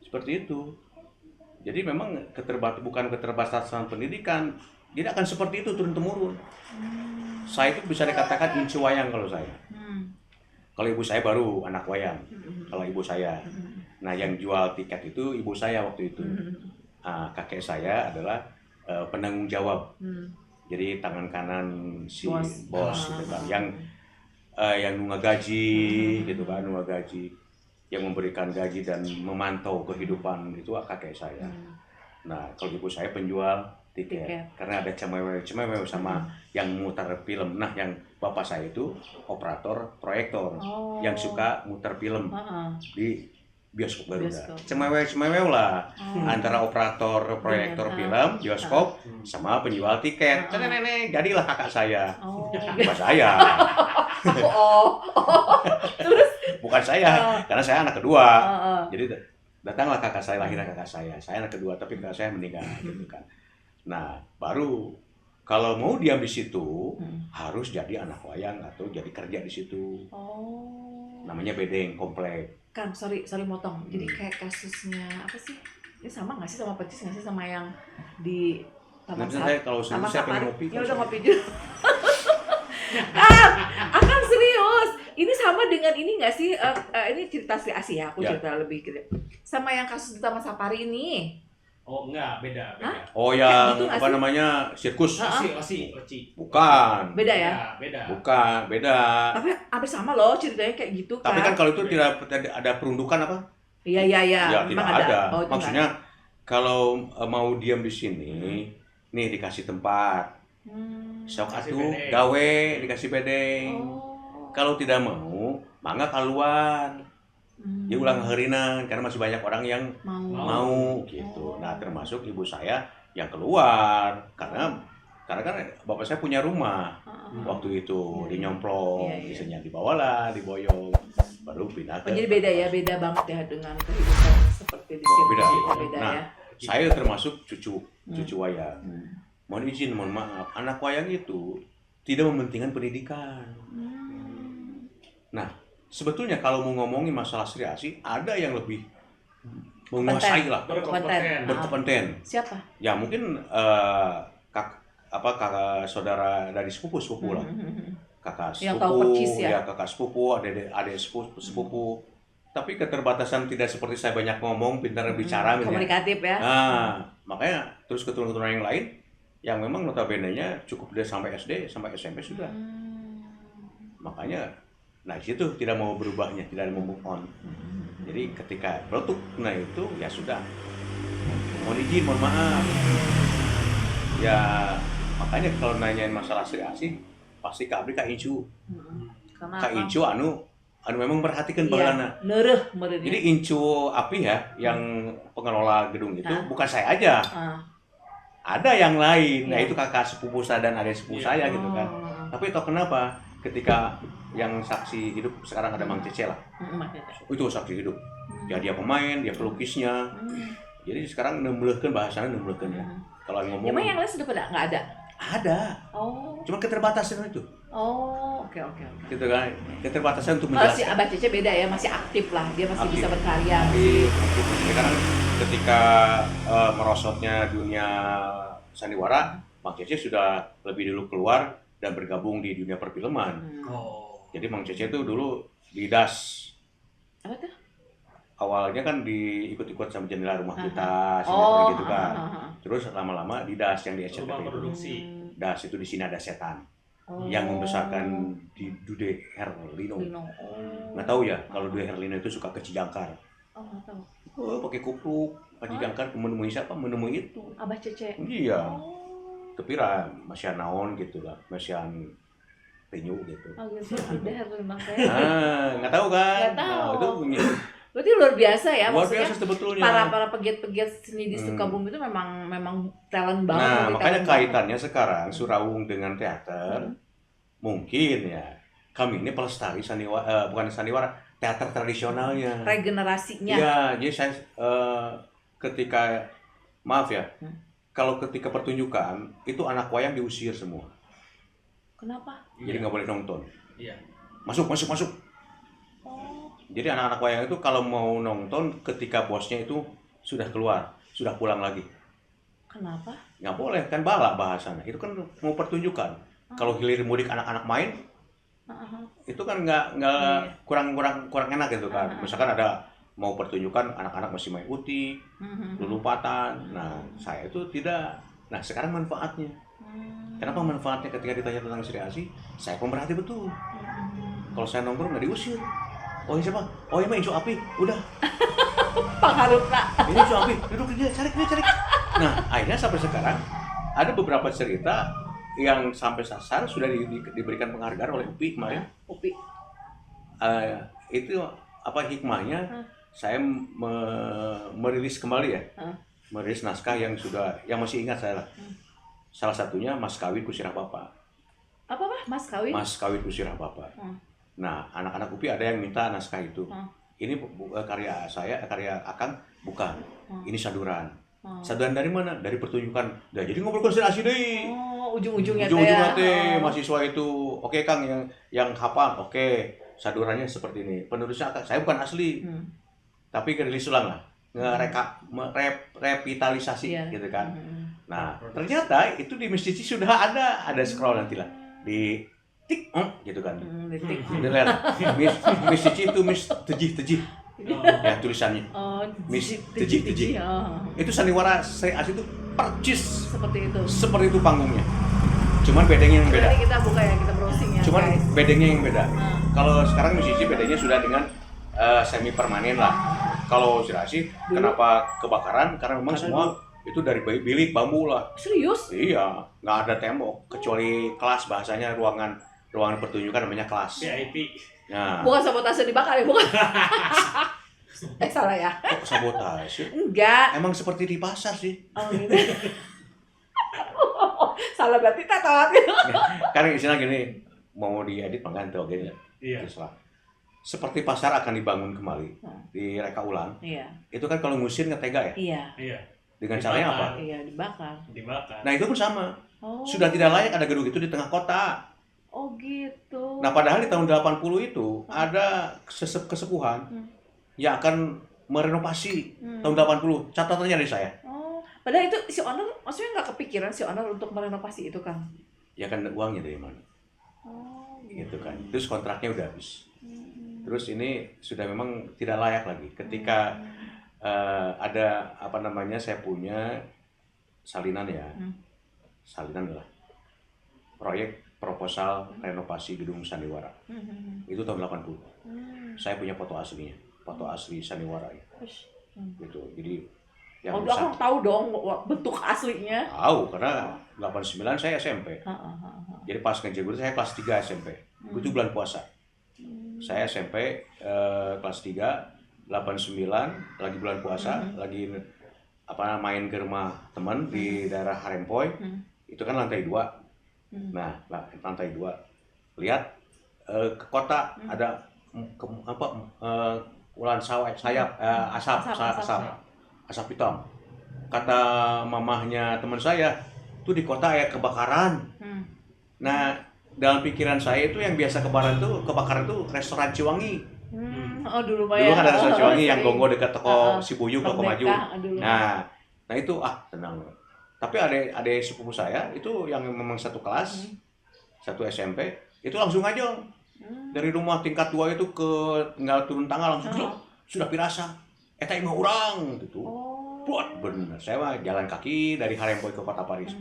Seperti itu. Jadi memang bukan keterbatasan pendidikan, dia akan seperti itu turun-temurun. Saya itu bisa dikatakan inci wayang kalau saya. Kalau ibu saya baru anak wayang, kalau ibu saya. Nah, yang jual tiket itu ibu saya waktu itu. Kakek saya adalah penanggung jawab. Jadi tangan kanan si bos gitu kan, yang nunggak gaji gitu kan, nunggak gaji, yang memberikan gaji dan memantau kehidupan itu kakek saya. Nah, kalau ibu saya penjual tiket. Karena ada cemewe sama yang muter film. Nah, yang bapak saya itu operator proyektor yang suka muter film di bioskop Garuda. Cemewe lah antara operator proyektor film, bioskop sama penjual tiket. Jadilah kakak saya. Bukan saya. Terus? Bukan saya, karena saya anak kedua. Jadi datanglah kakak saya, lahirnya kakak saya. Saya anak kedua, tapi kakak saya meninggal gitu kan. Nah, baru kalau mau diam di situ harus jadi anak wayang atau jadi kerja di situ. Namanya bedeng komplek. Kang, sorry motong. Jadi kayak kasusnya apa sih? Ini sama nggak sih sama Pecis nggak sih sama yang di Taman Nanti saya kalau Taman saya pengen Safari? ngopi. Ya udah ngopi dulu. Akan serius. Ini sama dengan ini nggak sih? Ini cerita Sri Asih ya. Aku cerita lebih gitu. Sama yang kasus di Taman Safari ini. Oh enggak, beda. Oh yang gitu apa sih? namanya sirkus? Oci. Bukan. Beda ya? Beda. Bukan, beda. Tapi hampir sama loh ceritanya kayak gitu kan. Tapi kan kalau itu tidak ada perundukan apa? Iya. Ya tidak Memang ada. Oh, itu Maksudnya kalau mau diam di sini, nih dikasih tempat. Sok Kasih atuh bedeng. gawe dikasih bedeng. Oh. Kalau tidak mau, mangga keluar. Ya ulang harinan karena masih banyak orang yang mau gitu. Nah, termasuk ibu saya yang keluar karena Karena kan bapak saya punya rumah waktu itu di Nyomplong, Iya, iya. misalnya dibawalah, diboyong, baru pindah Oh, ke. jadi beda banget ya dengan kehidupan seperti di sini. Beda. Beda Nah, ya. saya termasuk cucu wayang. Mohon izin, mohon maaf, anak wayang itu tidak mementingkan pendidikan. Nah, sebetulnya kalau mau ngomongin masalah Sri Asi, ada yang lebih menguasai lah, Berkompeten. berkompeten. Siapa? Ya mungkin kakak saudara dari sepupu lah, kakak Yang tahu sepupu, percis ya. kakak sepupu, adik sepupu. Tapi keterbatasan tidak seperti saya banyak ngomong, pintar bicara, misalnya. Komunikatif ya. Nah, makanya terus keturunan-keturunan yang lain yang memang notabene-nya cukup dia sampai SD, sampai SMP sudah. Makanya, nah situ tidak mau berubahnya, tidak mau move on. Jadi ketika meletup, nah itu ya sudah. Mohon izin, mohon maaf. Ya makanya kalau nanyain masalah Sri Asi, pasti Kak Abri Kak Incu. Karena Kak Incu anu memang perhatikan bagelana. Neureuh meureun. Jadi Incu Api ya, yang pengelola gedung itu bukan saya aja. Ada yang lain, nah itu kakak sepupu saya dan adik sepupu saya gitu kan. Tapi tau kenapa? Ketika yang saksi hidup sekarang ada Mang Cece lah. Itu saksi hidup. Ya dia pemain, dia pelukisnya. Jadi sekarang nembleukeun bahasanya nembleukeun ya. Kalau ngomong. Emang yang lain sudah pada nggak ada? Ada. Oh. Cuma keterbatasan itu. Oh, oke. Gitu kan. Keterbatasan untuk Kalau si menjelaskan. Abah Cece beda ya, masih aktif lah. Dia masih Aktif. bisa berkarya. Karena ketika merosotnya dunia sandiwara, Mang Cece sudah lebih dulu keluar dan bergabung di dunia perfilman. Oh. Jadi Mang Cece itu dulu di DAS. Apa tuh? Awalnya kan diikut-ikut sama jendela rumah kita, sinetron gitu kan. Terus lama-lama di DAS yang di SCTV Rumah itu. produksi. DAS itu di sini ada setan Oh. yang membesarkan di Dude Herlino. Lino. Nggak tahu ya kalau Dude Herlino itu suka ke Cijangkar. Oh, nggak tahu. Oh, pakai kupluk, ke Cijangkar menemui siapa? Menemui itu. Abah Cece. Iya. Oh. Tapi lah masih naon gitu lah, masih penyu gitu. Oh gitu. Ada Herlino teh. Nggak tahu kan? Nggak tahu. Nah, itu punya Berarti luar biasa ya, luar maksudnya biasa sebetulnya. para pegiat-pegiat seni di Sukabumi itu memang talent banget. Nah, multi makanya talent kaitannya sekarang Surawung dengan teater, mungkin ya kami ini pelestari bukan sandiwara, teater tradisionalnya. banget. Regenerasinya. Iya, jadi saya ketika maaf ya, kalau ketika pertunjukan itu anak wayang diusir semua, Kenapa? jadi nggak boleh nonton. Iya. Masuk. Oh. Jadi anak-anak wayang itu kalau mau nonton ketika bosnya itu sudah keluar, sudah pulang lagi. Kenapa? Nggak boleh, kan bala bahasanya. Itu kan mau pertunjukan. Kalau hilir mudik anak-anak main, itu kan nggak kurang enak gitu kan. Misalkan ada mau pertunjukan anak-anak masih main uti, lulumpatan. Nah, saya itu tidak. Nah, sekarang manfaatnya. Kenapa manfaatnya ketika ditanya tentang Sri Asi? Saya pemerhati betul. Kalau saya nongkrong nggak diusir. Oh iya siapa? Oh iya mah Incu Api. Udah. Pengharupna. Ini Incu Api. Duduk dia, cari. Nah, akhirnya sampai sekarang ada beberapa cerita yang sampai sasaran sudah diberikan penghargaan oleh UPI kemarin. Upi. Itu apa hikmahnya? Saya merilis kembali ya. Merilis naskah yang masih ingat saya lah. Salah satunya Mas Kawin Kusirah Bapak. Apa Mas Kawin? Mas Kawin Kusirah Bapak. Nah, anak-anak UPI ada yang minta naskah itu. Ini karya saya, karya Akang bukan. Ini saduran. Saduran dari mana? Dari pertunjukan. Nah, jadi ngobrol konsentrasi deh. Oh, ujung-ujungnya Ujung-ujungnya teh. mahasiswa itu, oke Kang yang hafal, oke. Sadurannya seperti ini. Penulisnya saya bukan asli. Tapi rilis ulang lah. Revitalisasi gitu kan. Nah, ternyata itu di Miss Cici sudah ada scroll nanti lah. Di tik gitu kan. Dilihat. Miss Cici itu Miss Tejih. Ya tulisannya. Oh, Miss Tejih. Itu sandiwara Sri Asi itu percis seperti itu panggungnya. Cuman bedanya yang beda. Nanti kita buka ya, kita browsing ya, Cuman guys. bedanya yang beda. Kalau sekarang Miss Cici bedanya sudah dengan semi permanen lah. Kalau Sri Asi kenapa kebakaran? Karena memang semua itu dari bilik bambu lah. Serius? Iya, nggak ada tembok kecuali kelas, bahasanya ruangan pertunjukan namanya kelas. VIP. Nah, Bukan sabotase dibakar ya, bukan? Salah ya? kok sabotase? Enggak. Emang seperti di pasar sih. Oh, gitu. Salah berarti tetot gitu. Karena istilah gini, mau diedit mengganti gini. Iya. Terserah. Seperti pasar akan dibangun kembali, direka ulang. Iya. Itu kan kalau ngusir ngetega ya. Iya. Iya. Dengan caranya apa? Iya, dibakar. Dibakar. Nah itu pun sama. Oh. Sudah tidak layak ada gedung itu di tengah kota. Oh gitu. Nah padahal di tahun 80 itu ada kesepuhan yang akan merenovasi tahun 80. Catatannya dari saya. Oh, padahal itu si owner maksudnya nggak kepikiran si owner untuk merenovasi itu kan? Ya kan uangnya dari mana? Oh, Gitu kan. Terus kontraknya udah habis. Terus ini sudah memang tidak layak lagi. Ketika ada apa namanya, saya punya salinan ya, salinan lah, proyek proposal renovasi gedung Sandiwara. Itu tahun 80. Saya punya foto aslinya, foto asli Sandiwara ya. Gitu. Jadi yang udah aku tahu dong bentuk aslinya. tahu karena 89 saya SMP. Jadi pas ngejegur saya kelas 3 SMP. Itu bulan puasa. Saya SMP kelas 3, 89 lagi bulan puasa, lagi apa main ke rumah teman di daerah Harempoy. Itu kan lantai 2. Nah, lantai 2. Lihat ke kota ada ulan sayap asap hitam. Kata mamahnya teman saya, tuh di kota ya kebakaran. Nah, dalam pikiran saya itu yang biasa kebakaran itu restoran Ciwangi. Oh dulu Dulu kan ada restoran Ciwangi yang sering. Gongo dekat toko Sibuyu, toko Maju. Dulu. Nah itu tenang. Tapi ada sepupu saya itu yang memang satu kelas, satu SMP, itu langsung aja dari rumah tingkat 2 itu ke tinggal turun tangga langsung sudah pirasa. Eta imah urang gitu. Buat bener, saya mah jalan kaki dari Harempoy ke Kota Paris.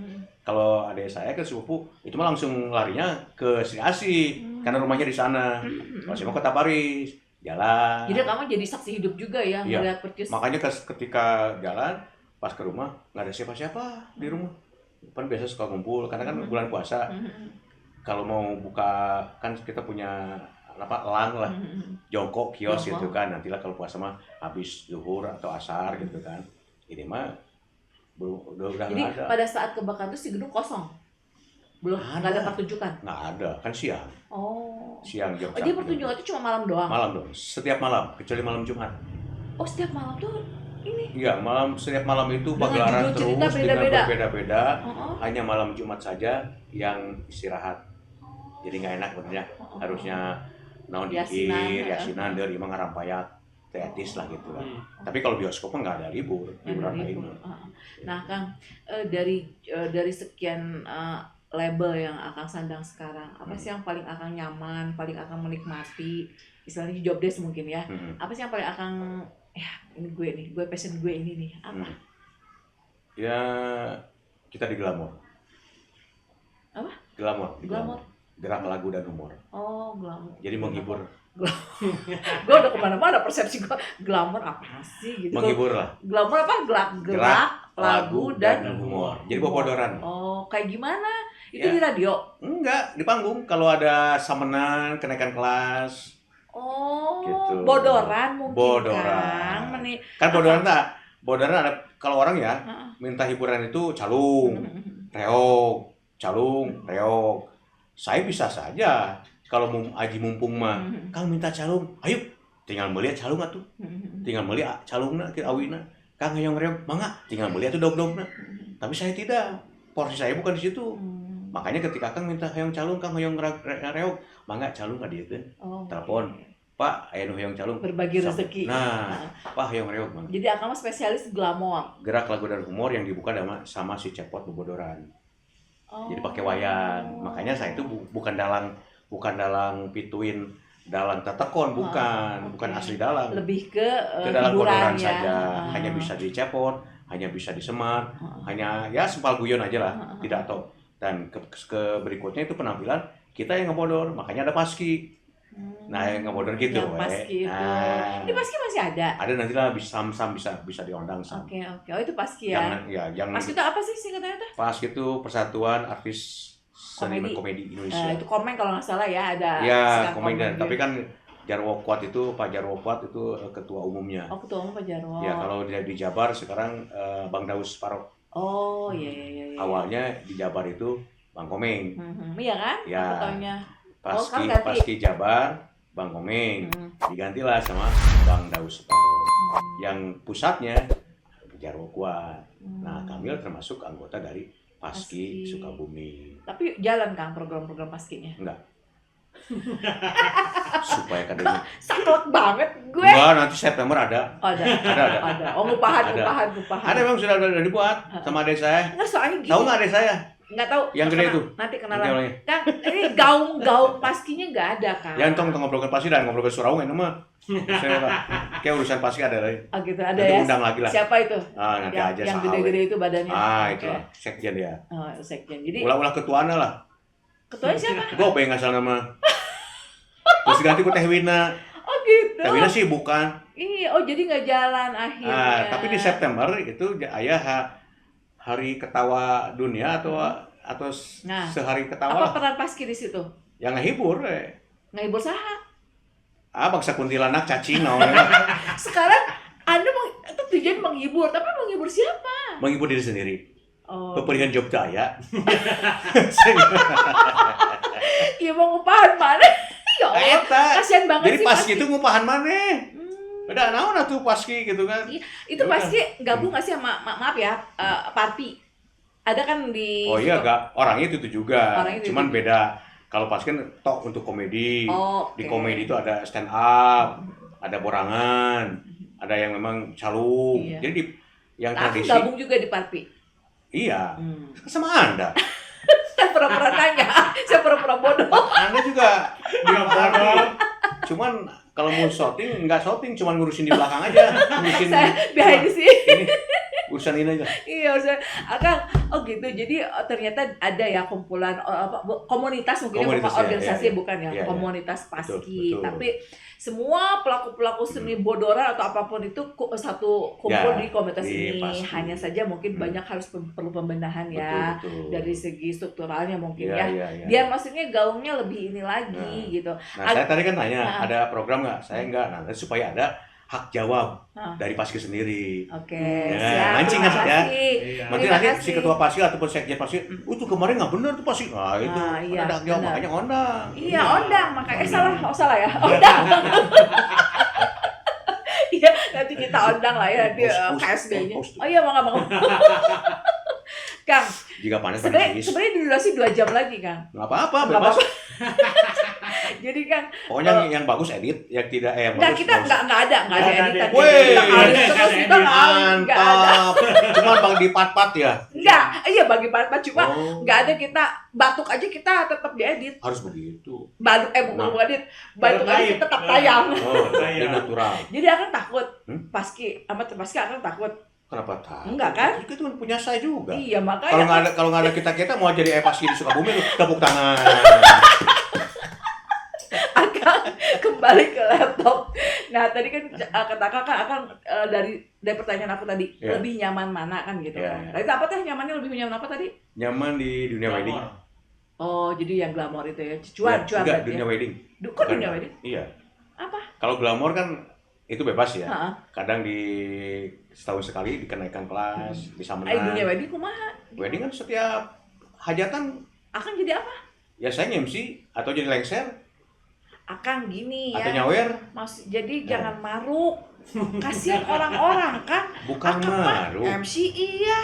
Kalau adik saya ke sepupu, itu mah langsung larinya ke Sri Asih, karena rumahnya di sana. Kalau saya mau Kota Paris, jalan. Jadi kamu jadi saksi hidup juga ya Iya. melihat percis. Makanya ketika jalan, pas ke rumah, nggak ada siapa-siapa di rumah. Kan biasa suka ngumpul, karena kan bulan puasa. Kalau mau buka, kan kita punya elang lah, jongkok, kios gitu kan. Nantilah kalau puasa mah habis zuhur atau asar gitu kan. Ini mah udah Jadi nggak ada. pada saat kebakaran itu si gedung kosong, belum nggak ada pertunjukan. Nggak ada, kan siang. Oh. Siang jam Oh, dia 1. pertunjukan itu cuma malam doang. Malam dong, setiap malam, kecuali malam Jumat. Oh, setiap malam tuh ini. Iya, setiap malam itu Dengan pagelaran judul terus cerita dengan beda-beda. berbeda-beda. Oh. Hanya malam Jumat saja yang istirahat. Jadi nggak enak benernya. Harusnya naon dikir, yasinan dari imang ngarampayak, teatis lah gitu kan. Tapi kalau bioskop mah nggak ada libur, liburan lain. Nah, Kang, dari sekian label yang Akang sandang sekarang, apa sih yang paling Akang nyaman, paling Akang menikmati? Istilahnya job desk mungkin ya. Apa sih yang paling Akang, ya ini gue nih, gue passion gue ini nih, apa? Ya, kita di Glamor. Apa? Glamor. Glamor? Gerak lagu dan humor. Oh, glamour. Jadi menghibur. Gue udah kemana-mana persepsi gue, glamour apa sih gitu. Menghibur lah. Glamour apa? Gerak, lagu, dan humor. Jadi bobodoran. Oh, kayak gimana? Itu Ya. di radio? Enggak, di panggung. Kalau ada samenan, kenaikan kelas. Oh, Gitu. bodoran mungkin Bodoran. kan? Kan bodoran ada, kalau orang ya, minta hiburan itu calung, reog, calung, reog. Saya bisa saja, kalau aji mumpung mah, Kang minta calung, ayo, tinggal melihat calung atuh. Tinggal melihat calungna, awina. Kang hayang reog, mangga, tinggal melihat tuh dog-dogna. Tapi saya tidak, porsi saya bukan di situ. Makanya ketika Kang minta hayang calung, Kang hayang reog, mangga calung ka dieu keun. Oh, Telepon, Pak, aya nu hayang calung. berbagi rezeki. Nah, Pak hayang reog mangga. Jadi Akang mah spesialis glamour. Gerak lagu dan humor yang dibuka sama si Cepot Bobodoran. Oh. Jadi pakai wayang. Makanya saya itu bukan dalang pituin dalang tetekon, bukan asli dalang. Lebih ke dalang hiburan bodoran ya. saja. Hanya bisa di Cepot, hanya bisa di Semar, hanya ya sempal guyon aja lah, tidak tahu. Dan ke berikutnya itu penampilan kita yang ngebodor, makanya ada paski. Nah, yang ngebodor gitu. Yang paski itu. Nah, Ini paski masih ada. ada nantilah sam bisa diundang sam. Oke. Oh, itu paski ya. Jangan Paski itu apa sih singkatannya tuh? pas itu Persatuan Artis Seniman Komedi Indonesia. Itu komen kalau nggak salah ya, ada. Ya, silang komedian. komen Tapi gitu. kan Jarwo Kuat itu, Pak Jarwo Kuat itu ketua umumnya. Oh, ketua umum Pak Jarwo. Ya, kalau di Jabar sekarang Bang Daus Oh, iya. Awalnya di Jabar itu Bang Komeng. Iya kan? Ya. Aku taunya. Paski sekarang ganti. Paski Jabar Bang Komeng. Digantilah sama Bang Daus Separo. Yang pusatnya Jarwo Kuat. Nah, Kamil termasuk anggota dari Paski Paski. Sukabumi. Tapi jalan Kang program-program paskinya. Enggak. Supaya kadang Saklek banget gue. enggak, nanti September ada. Oh, ada. Ada. Oh, ngupahan. Ada memang sudah dibuat sama adik saya. Enggak, soalnya gini. Tahu nggak adik saya? Enggak tahu. Yang gede itu. Nanti Yang kenalan. orangnya. Kang, ini gaung paskinya enggak ada, Kang. Ya entong ngobrol pasti dan ngobrol Suraung ini mah. Saya kayak urusan pasti ada lagi. Oh gitu, ada Nanti ya. undang lagi lah. Siapa itu? Ah, nanti yang, aja yang Sahawe. gede-gede itu badannya. Itu Oke. sekjen ya. Oh, sekjen. Jadi Ulah-ulah ketuana lah. ketuanya siapa? Gue pengen ngasal nama. Terus diganti ku Teh Wina. Oh gitu. Teh Wina sih bukan. Iya, oh jadi nggak jalan akhirnya. Tapi di September itu ayah hari ketawa dunia atau Nah, sehari ketawa apa lah. peran paski di situ? Yang ngehibur Ngehibur saha? bangsa kuntilanak cacing naon. Sekarang Anda itu tujuan menghibur, tapi menghibur siapa? Menghibur diri sendiri. Oh. Peperihan Jogja. Iya, mau ngupahan mana? Ya Allah, Eta. kasihan banget Jadi sih paski itu ngupahan maneh. Hmm. Beda naon atuh paski gitu kan. Itu pasti gabung nggak sih sama maaf ya, party. Ada kan di Oh iya, enggak. Orangnya itu juga. Orangnya itu Cuman juga. beda. Kalau pas kan tok untuk komedi. Oh, Di oke. komedi itu ada stand up, ada borangan, ada yang memang calung. Iya. Jadi yang Nah, aku tradisi. gabung juga di party. Iya. Hmm. Sama Anda. Saya pura-pura tanya, saya pura-pura bodoh. Anda juga di Nggak party. bodoh. Cuman kalau mau syuting, nggak syuting, cuman ngurusin di belakang aja. Ngurusin Saya behind the scene. ini, urusan ini aja. Iya, saya akan gitu. Jadi ternyata ada ya kumpulan komunitas mungkin Komunitas, ya, organisasi ya. bukan ya, Iya, iya. komunitas paski. Betul. Tapi semua pelaku-pelaku seni bodoran atau apapun itu satu kumpul Ya, di komunitas di ini. paski. Hanya saja mungkin banyak harus perlu pembenahan ya. Betul. Dari segi strukturalnya mungkin Iya, ya. iya. Biar maksudnya gaungnya lebih ini lagi gitu. Nah, saya tadi kan tanya, Nah. ada program nggak? Saya nggak. Nah, supaya ada hak jawab Nah. dari paski sendiri. Oke, Ya, siap. mancing Terima kan, ya. kasih. Iya. Nanti Terima nanti kasih. si ketua paski ataupun sekjen paski, itu kemarin nggak benar tuh paski. Nah, itu Nah, iya, ada hak jawab, benar. makanya ondang. Iya, ondang makanya salah ya. Ondang. Iya, nanti kita ondang lah ya nanti Post. KSB-nya. Oh iya, mangga. Kang, Jika panas sebenarnya panas. durasi 2 jam lagi, Kang. Nggak apa-apa, Nggak bebas. apa-apa. Jadi kan Pokoknya yang bagus edit, yang tidak yang enggak, bagus. kita nggak usah. enggak ada Nggak ada editan. edit. Weh, Kita ngalir terus, kita ngalir, enggak ada. Mantap. Cuman bang di pat-pat ya. Enggak, iya bagi part-part cuma Oh, enggak ada kita batuk aja kita tetap diedit. harus begitu. Bukan edit. Batuk aja Terkait. kita tetap tayang. Oh, Kayak- ini natural. Jadi akan takut. Hmm? Paski akan takut. Kenapa tak? Enggak kan? Itu kan punya saya juga. Iya, Kalau makanya nggak ada kita mau jadi paski di Sukabumi tuh tepuk tangan. akan kembali ke laptop. Nah, tadi kan kata kakak akan dari pertanyaan aku tadi, Iya. lebih nyaman mana kan gitu Iya. kan. Nah, itu apa teh nyamannya lebih nyaman apa tadi? Nyaman di dunia wedding. Glamor. Oh, jadi yang glamor itu ya. Cuan Enggak, berarti dunia ya. wedding. Kok Bukan. dunia wedding? Iya. Apa? Kalau glamor kan itu bebas ya. Heeh. Kadang di setahun sekali dikenaikan kelas, bisa Dunia menang. wedding kumaha? Wedding kan setiap hajatan Akan jadi apa? ya saya MC atau jadi lengser Akan gini atau ya. nyawer, Jadi Nah. jangan maruk. Kasihan orang-orang kan. bukan Akan mah maru. MC iya.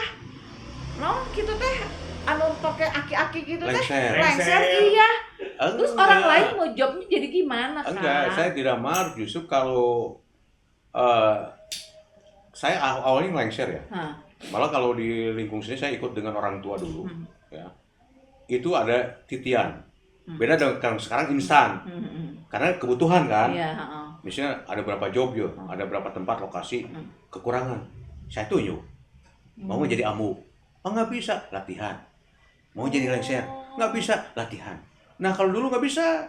Naon gitu teh anu pakai aki-aki gitu teh. Lengser. Lengser iya. Terus Enggak. orang lain mau jobnya jadi gimana kan? Enggak, saya tidak marah. Justru kalau saya awalnya ngelengser ya. Hah. Malah kalau di lingkung sini saya ikut dengan orang tua dulu. Hmm. Ya. Itu ada titian. Hmm. Beda dengan sekarang instan. Karena kebutuhan kan. Iya, heeh. Misalnya ada berapa job yo, ada berapa tempat lokasi Hmm. kekurangan. Saya tunjuk. Mau jadi ambu. Oh nggak bisa, latihan. Mau jadi lengser, nggak bisa, latihan. Nah kalau dulu nggak bisa.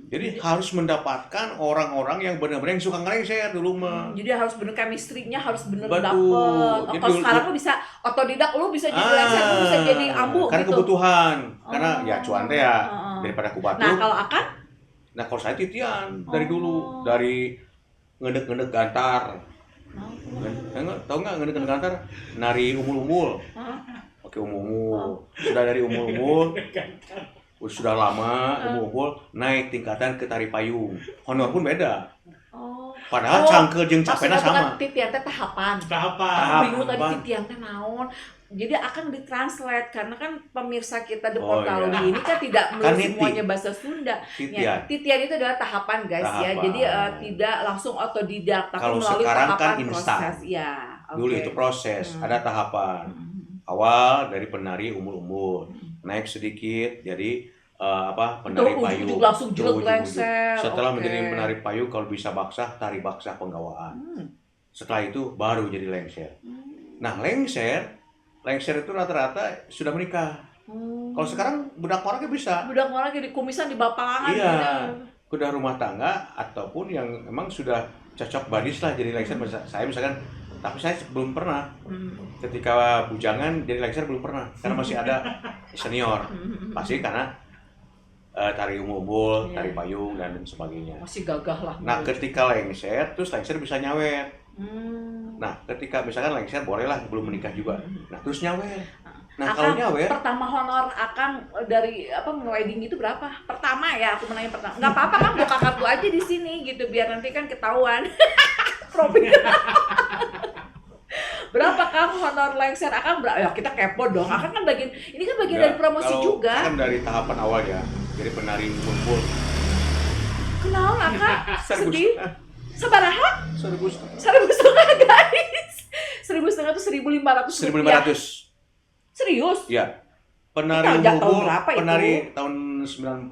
Jadi harus mendapatkan orang-orang yang benar-benar yang suka ngelengser dulu mah. Jadi harus bener chemistry-nya harus bener Betul. dapet. Jadi Kalau dulu- sekarang lu bisa otodidak, lu bisa jadi lengser, lu bisa jadi ambu Karena gitu. kebutuhan. Karena Oh. ya cuan teh ya Heeh. daripada kubatur. Nah, kalau akan Nah kalau saya titian dari Oh. dulu, dari ngedek-ngedek gantar, Tahu nggak ngedekan kantor nari umul-umul. Oke, umul-umul. Sudah dari umul-umul, sudah lama umul-umul naik tingkatan ke tari payung. Honor pun beda. Padahal cangkel jeung capena sama. Titian teh tahapan. Bingung tadi titian teh naon. Jadi akan ditranslate karena kan pemirsa kita di Portalogi ini kan tidak semuanya bahasa Sunda. Titian itu adalah tahapan guys ya. Jadi tidak langsung otodidak tapi kalau melalui sekarang tahapan kan proses. Ya. Dulu itu proses, ada tahapan. Awal dari penari umul-umul, naik sedikit jadi penari payung. Langsung jelek lengser. Setelah menjadi penari payung kalau bisa baksah, tari baksah penggawaan. Setelah itu baru jadi lengser. Nah, lengser itu rata-rata sudah menikah. Kalau sekarang budak morake bisa. Budak morake di kumisan di bapalangan. Iya. Udah rumah tangga ataupun yang memang sudah cocok badis lah jadi lengser. Saya misalkan, tapi saya belum pernah. Ketika bujangan jadi lengser belum pernah karena masih ada senior. Pasti karena tari umul, tari payung dan sebagainya. Masih gagah lah. Nah, ketika lengser, terus lengser bisa nyawer. Nah, ketika misalkan lengser bolehlah belum menikah juga. Nah, terus nyawer. Nah, kalau nyawer, pertama honor Akang dari wedding itu berapa? Pertama ya, aku menanya pertama. Enggak apa-apa kan buka kartu aja di sini gitu biar nanti kan ketahuan. Profil. Berapa Kang honor lengser Akang berapa? Ya kita kepo dong. Akang kan ini kan bagian dari promosi juga. Kan dari tahapan awal ya. Jadi penari ngumpul. Kenal Akang? Sedih. Sabaraha? 1.500. 1.500 guys. 1.500 tuh 1.500. 1.500. Serius? Ya. Penari ngumpul, penari tahun 90-an.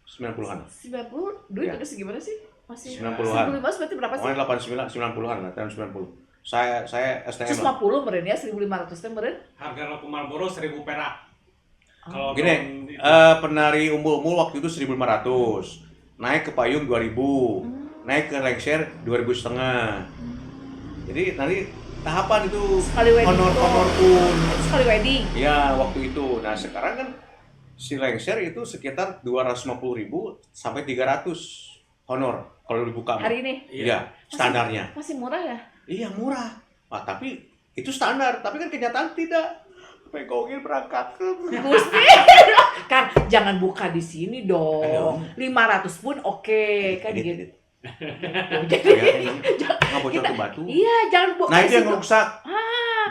90? Duit udah segimana sih? Masih 90-an. 1.500 berarti berapa sih? 90-an lah, tahun 90. Saya STM. 150 meren ya, 1.500 teh meren. Harga lampu Marlboro 1.000 perak. Kalau gini, penari umbul-umbul waktu itu 1.500. Naik ke payung 2.000. Naik ke lengser 2.500. Jadi nanti tahapan itu honor pun. Sekali wedding. Ya, waktu itu. Nah, sekarang kan si lengser itu sekitar 250.000 sampai 300 honor kalau dibuka. Hari ini? Iya, standarnya. Masih murah ya? Iya, murah. Tapi itu standar, tapi kan kenyataan tidak. Pegongin berangkat ke Gusti. Kan jangan buka di sini dong. 500 pun oke kan gitu. Jadi nggak bocor ke batu. Iya, jangan buka. Nah, itu yang rusak.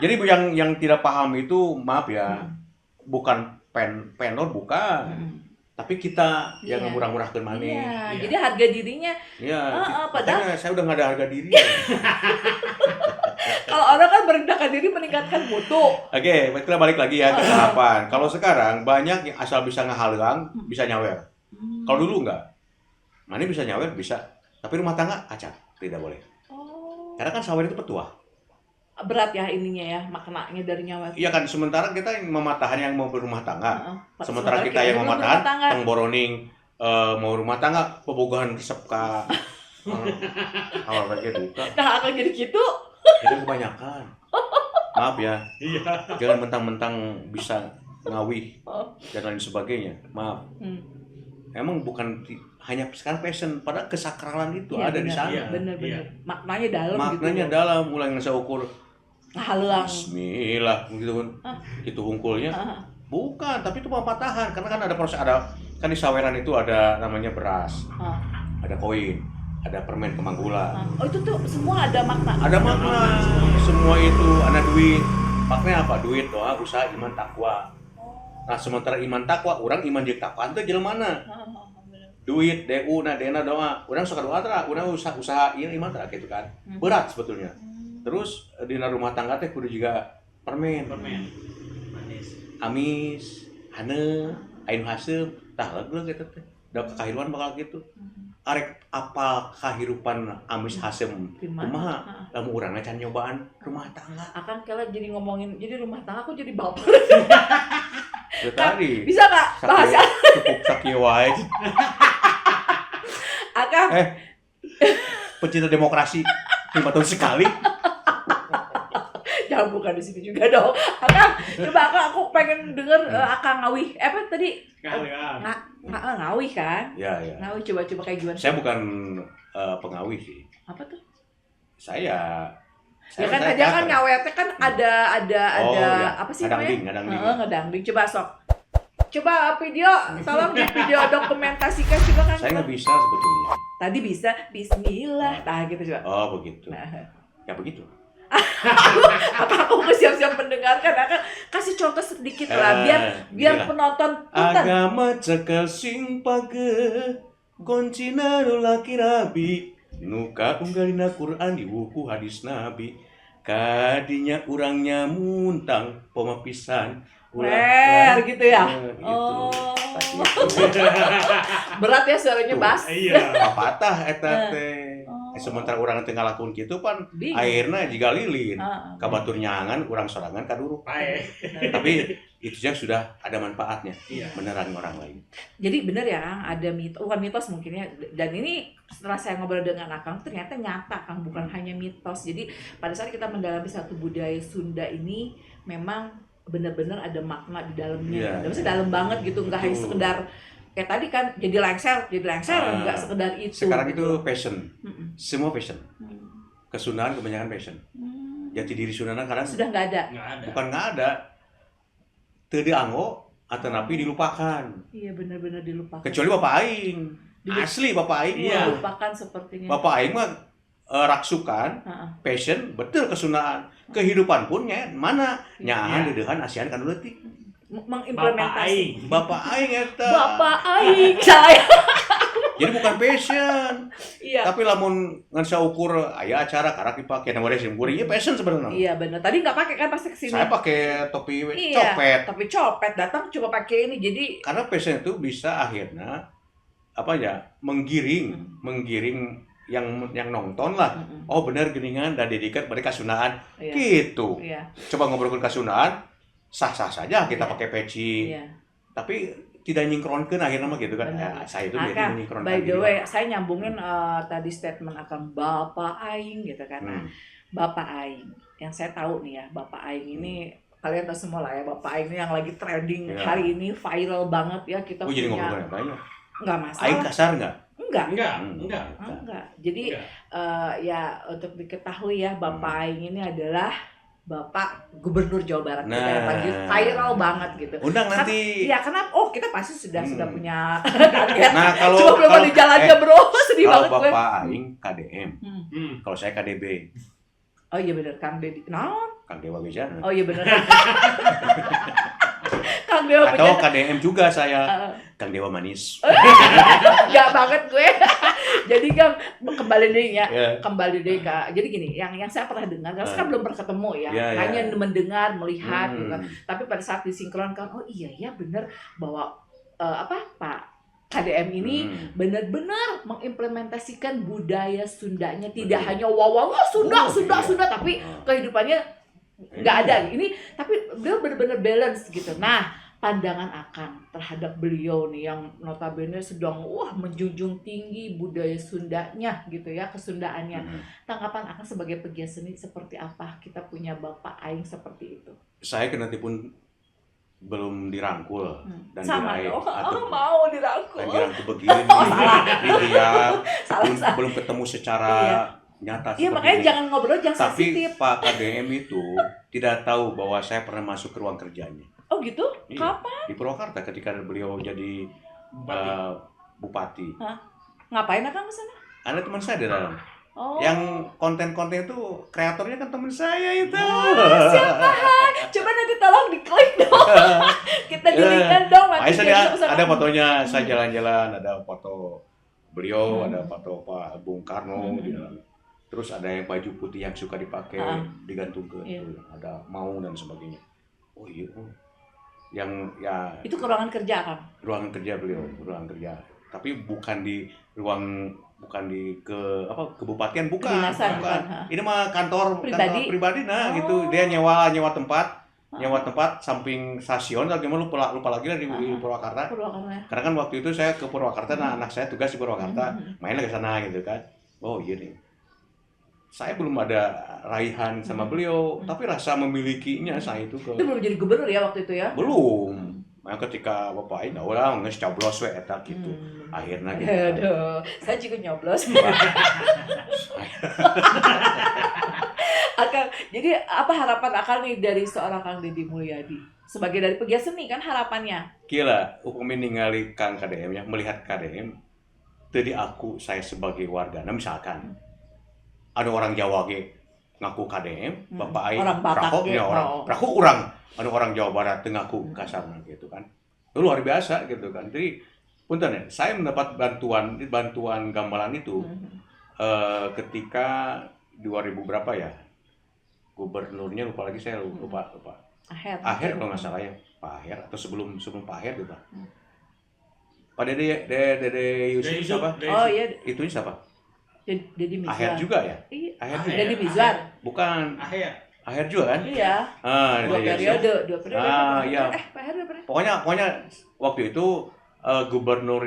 Jadi yang tidak paham itu maaf ya. Bukan vendor bukan. Tapi kita yang murah-murahkan mana. Iya, jadi harga dirinya. Iya. Padahal saya udah nggak ada harga diri. Kalau orang kan merendahkan diri meningkatkan mutu. Oke, kita balik lagi ya ke tahapan. Kalau sekarang banyak yang asal bisa ngehalang, bisa nyawer. Kalau dulu enggak. Mana bisa nyawer bisa, tapi rumah tangga acak, tidak boleh. Karena kan sawer itu petua. Berat ya ininya ya, maknanya dari nyawer. Iya kan, sementara kita yang mematahan yang mau berumah tangga. Sementara kita yang mematahan yang boroning mau rumah tangga, pebogohan resep ka awal bagian buka. Nah, akan jadi gitu. Itu kebanyakan. Maaf ya. Jangan mentang-mentang bisa ngawih dan lain sebagainya. Maaf. Emang bukan hanya sekarang passion, padahal kesakralan itu ada di sana. Bener-bener. Maknanya dalam. Maknanya gitu. Dalam, mulai ngasih ukur. Halang. Bismillah, gitu kan. Itu hungkulnya. Bukan, tapi itu pematahan. Karena kan ada proses, kan di saweran itu ada namanya beras, ada koin, ada permen kemanggula. Oh, itu tuh semua ada makna. Ada makna. Semua itu ada duit. Maknanya apa? Duit, doa, usaha, iman, takwa. Nah, sementara iman takwa, orang iman jeung takwa teh jelema. Duit, DU, dena doa. Orang suka doa teh, orang usaha ieu iman teh gitu kan. Berat sebetulnya. Terus di rumah tangga teh kudu juga permen. Manis. Amis, hane, ain haseup, tah leug gitu teh. Da kahiruan bakal gitu. Arek apal kahirupan amis hasem kumaha lamun urangna can nyobaan rumah tangga. Akan kala jadi ngomongin jadi rumah tangga aku jadi baper. Itu tadi. Bisa Kak bahasa cukup sakieu wae. Akan Pecinta demokrasi 5 tahun sekali. Jangan bukan di sini juga dong. Akan coba aku pengen denger Akang ngawih. Apa tadi? Ngawih kan? Ya. Ngawih coba kayak gimana? Saya bukan pengawih sih. Apa tuh? Saya Ya kan aja kan ngawetnya kan ada iya. apa sih Ngedangding, namanya? ngedangding. Ngedangding. Coba sok. Coba video, tolong di video dokumentasikan coba kan. Saya nggak bisa sebetulnya. Tadi bisa Bismillah, nah gitu coba. Oh begitu. Nah. Ya begitu. Apa aku mau siap-siap mendengarkan? Akan kasih contoh sedikit lah biar inilah. penonton punten. Agama cekal sing page koncina nu laki rabi nuka unggalina Quran di buku hadis Nabi kadinya urangnya muntang pemapisan Wer gitu ya. Gitu. Oh. Gitu. Berat ya suaranya Tuh. bass. Iya. Patah eta teh. Sementara urang teu ngalakuan kitu pan Bingung. airna jiga lilin. Heeh. Ka batur nyangan urang sorangan ka duruk. Baik. Tapi itu juga sudah ada manfaatnya. Iya. Menerangi orang lain. Jadi benar ya Kang, ada mitos, bukan mitos mungkin ya. Dan ini setelah saya ngobrol dengan Akang ternyata nyata Kang, bukan hanya mitos. Jadi pada saat kita mendalami satu budaya Sunda ini memang benar-benar ada makna di dalamnya. Iya. Maksudnya dalam banget gitu, nggak hanya sekedar kayak tadi kan jadi lengser, nggak sekedar itu. Sekarang gitu. itu passion. Mm-mm. Semua passion. Hmm. Kesundahan kebanyakan passion. Jati diri Sundana kadang Sudah nggak ada. Nggak ada. bukan nggak ada. Teu dianggo atau napi dilupakan. Iya benar-benar dilupakan. Kecuali Bapak Aing. Asli Bapak Aing Iya. mah. Dilupakan sepertinya. Bapak Aing mah raksukan, Heeh. passion, betul kesundahan. Kehidupan pun mana nyaan Iya. dedehan asian kan leutik. Bapak Mengimplementasi. Aing. Bapak Aing eta. Bapak Aing saya. Jadi bukan passion. Iya. Tapi lamun ngan saukur aya acara karak dipake na mare simkuring ieu passion sebenarnya. Iya benar. Tadi nggak pakai kan pasti kesini. Saya pakai topi Iya, copet. tapi copet datang coba pakai ini jadi Karena passion itu bisa akhirnya apa ya menggiring yang nonton lah. Oh benar geningan dan dedikat pada kasunaan iya, gitu. iya, Coba ngobrolin kasunaan sah-sah saja kita Iya. pakai peci. iya. Tapi tidak nyingkronkeun akhirnya mah gitu kan. Benar. Saya itu Akang, jadi menyingkronkan by the diri. way, saya nyambungin tadi statement akan Bapak Aing gitu kan. Nah, Hmm. Bapak Aing, yang saya tahu nih ya, Bapak Aing ini kalian tahu semua lah ya, Bapak Aing ini yang lagi trending Iya. hari ini viral banget ya kita Oh jadi punya. ngobrol yang banyak. Nggak Aing masalah. kasar nggak? Enggak. Enggak. Enggak. Jadi Enggak. ya untuk diketahui ya Bapak Aing ini adalah Bapak Gubernur Jawa Barat kita yang Nah. lagi viral banget gitu. Undang nanti. Iya, kenapa? Oh, kita pasti sudah Hmm. punya target. Nah kalau Cuma belum ada jalannya, Bro. Sedih kalau banget gue. Bapak Aing KDM, Hmm. kalau saya KDB, Oh iya benar, Kang Dedi. No. Kang Dewa Bejana. Oh iya benar. Kang Dewa Atau punya. KDM juga saya, Kang Dewa Manis. Enggak banget gue. Jadi Kang kembali deh ya. Ya. Kembali deh Kak. Jadi gini, yang saya pernah dengar, karena saya kan belum pernah ketemu ya. Iya, iya. Hanya mendengar, melihat gitu kan. Hmm. Tapi pada saat disinkronkan, oh iya ya benar bahwa Pak KDM ini benar-benar mengimplementasikan budaya Sundanya, tidak Betul. hanya wow Sunda, Oh, Sunda, iya. Sunda, tapi kehidupannya nggak ada. Ini tapi beliau benar-benar balance gitu. Nah, pandangan Akang terhadap beliau nih yang notabene sedang menjunjung tinggi budaya Sundanya gitu ya, kesundaannya. Tanggapan Akang sebagai pegiat seni seperti apa? Kita punya Bapak Aing seperti itu. Saya kenati pun belum dirangkul dan Sama diraih dong. atau Mau dirangkul. dan dirangkul begini dilihat belum ketemu secara nyata Iya, seperti makanya ini. jangan ngobrol, jangan sensitif. Tapi Pak KDM itu tidak tahu bahwa saya pernah masuk ke ruang kerjanya Oh gitu? Iya. Kapan? di Purwakarta ketika beliau jadi bupati. Ngapain Akang ke sana? Ada teman saya di dalam. Oh. Yang konten-konten itu kreatornya kan teman saya itu. Siapa? Coba nanti tolong diklik dong. Kita dilinkan dong. Makanya nanti saya bisa ada ketemu. fotonya, saya jalan-jalan, ada foto beliau, Hmm. ada foto Pak Bung Karno di dalam. Terus ada yang baju putih yang suka dipakai digantung ke Iya. ada maung dan sebagainya. Oh iya, yang ya Itu ke ruangan kerja kan? ruangan kerja beliau, ruangan kerja. Tapi bukan di ke kebupatian, bukan. Kedinasan, bukan. bukan. Ini mah kantor Pribadi? pribadi nah Oh. gitu. Dia nyewa tempat samping stasiun, lagi mau lupa lagi lah di Purwakarta. Ruangannya. Karena kan waktu itu saya ke Purwakarta, nah anak saya tugas di Purwakarta, main ke sana gitu kan. Oh iya nih. Saya belum ada raihan sama beliau, tapi rasa memilikinya saya itu Itu belum jadi gubernur ya waktu itu ya? belum. Nah, ketika Bapak ini orang geus coblos we eta gitu. Akhirnya gitu. Aduh, saya juga nyoblos. Akang, Jadi apa harapan Akang nih dari seorang Kang Deddy Mulyadi? Sebagai dari pegiat seni kan harapannya. Gila, upami ningali Kang KDM ya, melihat KDM tadi aku saya sebagai warga. Nah misalkan ada orang Jawa ge ngaku KDM, bapak aing Orang Batak Praho ge, nya orang. oh. Praho urang, ada orang Jawa Barat teu ngaku kasarna gitu kan. Itu luar biasa gitu kan. Jadi punten ya, saya mendapat bantuan gamelan itu ketika 2000 berapa ya? Gubernurnya lupa lagi, saya lupa. Akhir kalau nggak salah ya, Pak Akhir atau sebelum Pak Akhir gitu. Pak Dede Yusuf siapa? Oh iya, Itu siapa? Deddy Mizwar. Akhir juga ya? Iya. Akhir Akhir. Deddy Mizwar. bukan Akhir. Akhir juga kan? Iya. Dua Dede periode, Yusuf. Iya. Pak Heru dua periode. Pokoknya waktu itu gubernur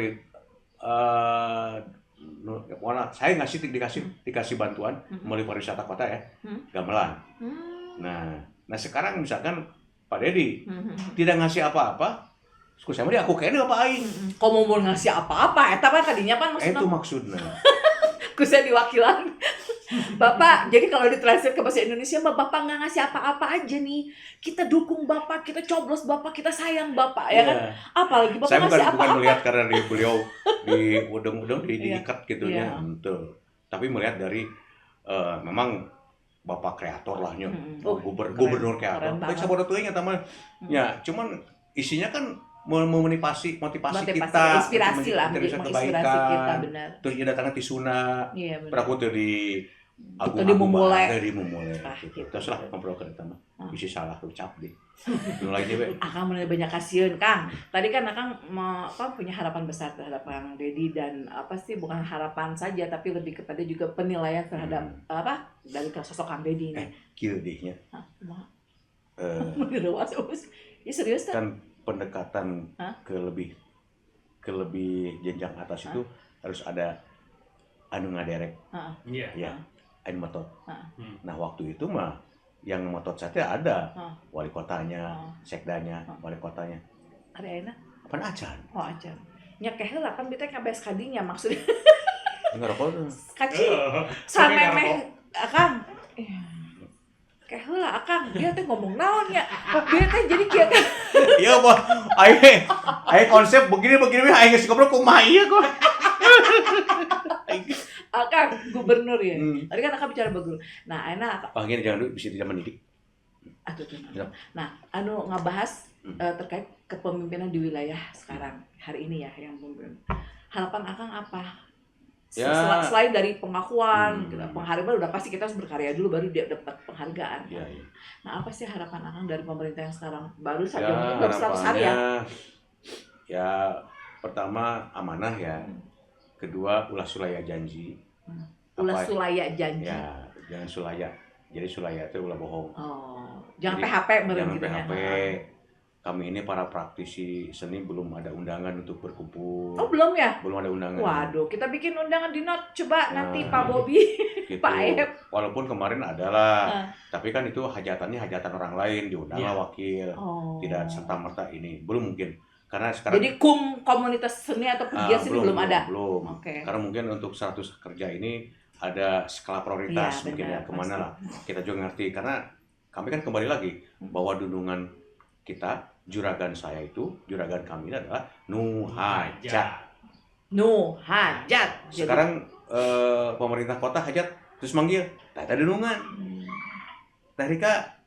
saya dikasih bantuan melalui pariwisata kota ya, gamelan. Nah sekarang misalkan Pak Deddy tidak ngasih apa-apa, terus saya mah aku kayaknya apa aing. Kok mau ngasih apa-apa? Eta mah kadinya kan Itu maksudna. maksudnya. Saya diwakilan. Bapak, jadi kalau ditranslate ke bahasa Indonesia, Bapak nggak ngasih apa-apa aja nih. Kita dukung Bapak, kita coblos Bapak, kita sayang Bapak, ya kan? Apalagi Bapak Saya ngasih bukan apa-apa. melihat karena beliau di udang-udang Iya. diikat gitu Iya. ya, betul. Tapi melihat dari memang Bapak kreator lahnya, gubernur kreator. keren Tapi banget. saya bodoh tuhnya teman. Ya, cuman isinya kan motivasi kita, inspirasi lah, menginspirasi menginspirasi kita, kebaikan. benar. Terus dia datangnya di Suna, Iya benar. peraku tuh di Itu di Mumule. di Mumule. Ah, Gitu. gitu. Terus lah ngobrol ke kita mah. Ah. Bisa salah ucap deh. Mulai deh, we. Akang benar banyak kasihan, Kang. Tadi kan Akang punya harapan besar terhadap Kang Deddy dan bukan harapan saja tapi lebih kepada juga penilaian terhadap dari sosok Kang Deddy ini. Kieu dehnya. Hah, kumaha? Eh, Ya serius kan? kan pendekatan Hah? ke lebih jenjang atas itu harus ada anu ngaderek Iya. ya, anu motot. Hah. Nah waktu itu mah yang motot saya ada Hah. wali kotanya, sekdanya, Hah. wali kotanya. Ada enak? Apaan acan? Oh aja. Nya keheula kan beta kabeh kadinya maksudnya. Enggak rokok tuh. Kaci samemeh Akang. Keheula Akang, dia teh ngomong naon ya. Dia teh jadi kieu teh. Iya, Bos. Aing konsep begini aing geus goblok kumaha ieu kok. Akang gubernur ya. Hmm. Tadi kan Akang bicara gubernur. Nah, enak Gini jangan dulu bisa tidak mendidik. atuh tuh. Ya. Nah, ngabahas terkait kepemimpinan di wilayah sekarang hari ini ya yang pemimpin. Harapan Akang apa? Ya. Selain dari pengakuan, penghargaan udah pasti kita harus berkarya dulu baru dia dapat penghargaan. Iya, iya. Nah, apa sih harapan Akang dari pemerintah yang sekarang? Baru saja Ya, mungkin baru 100 hari ya. Ya, pertama amanah ya. Kedua ulah sulaya janji. Ulah Apa- sulaya janji. Ya, jangan sulaya. Jadi sulaya itu ulah bohong. Oh, jangan Jadi, PHP meren Jangan gitu ya. PHP. Kami ini para praktisi seni belum ada undangan untuk berkumpul. Oh, belum ya? Belum ada undangan. Waduh, kita bikin undangan di note. Coba nanti Nah. Pak Bobi, Gitu. Pak Ep. Walaupun kemarin adalah, Nah. tapi kan itu hajatan orang lain, diundanglah Iya. wakil. Oh. Tidak serta-merta ini. Belum mungkin. Karena sekarang Jadi komunitas seni atau pegiat seni belum ada. Belum. Oke. Karena mungkin untuk 100 kerja ini ada skala prioritas Iya, mungkin ya benar, kemana pasti. lah. Kita juga ngerti karena kami kan kembali lagi bahwa dunungan kita, juragan kami adalah Nuhajat. Hajat. Jadi- Sekarang pemerintah kota hajat terus manggil tata dunungan. Tarika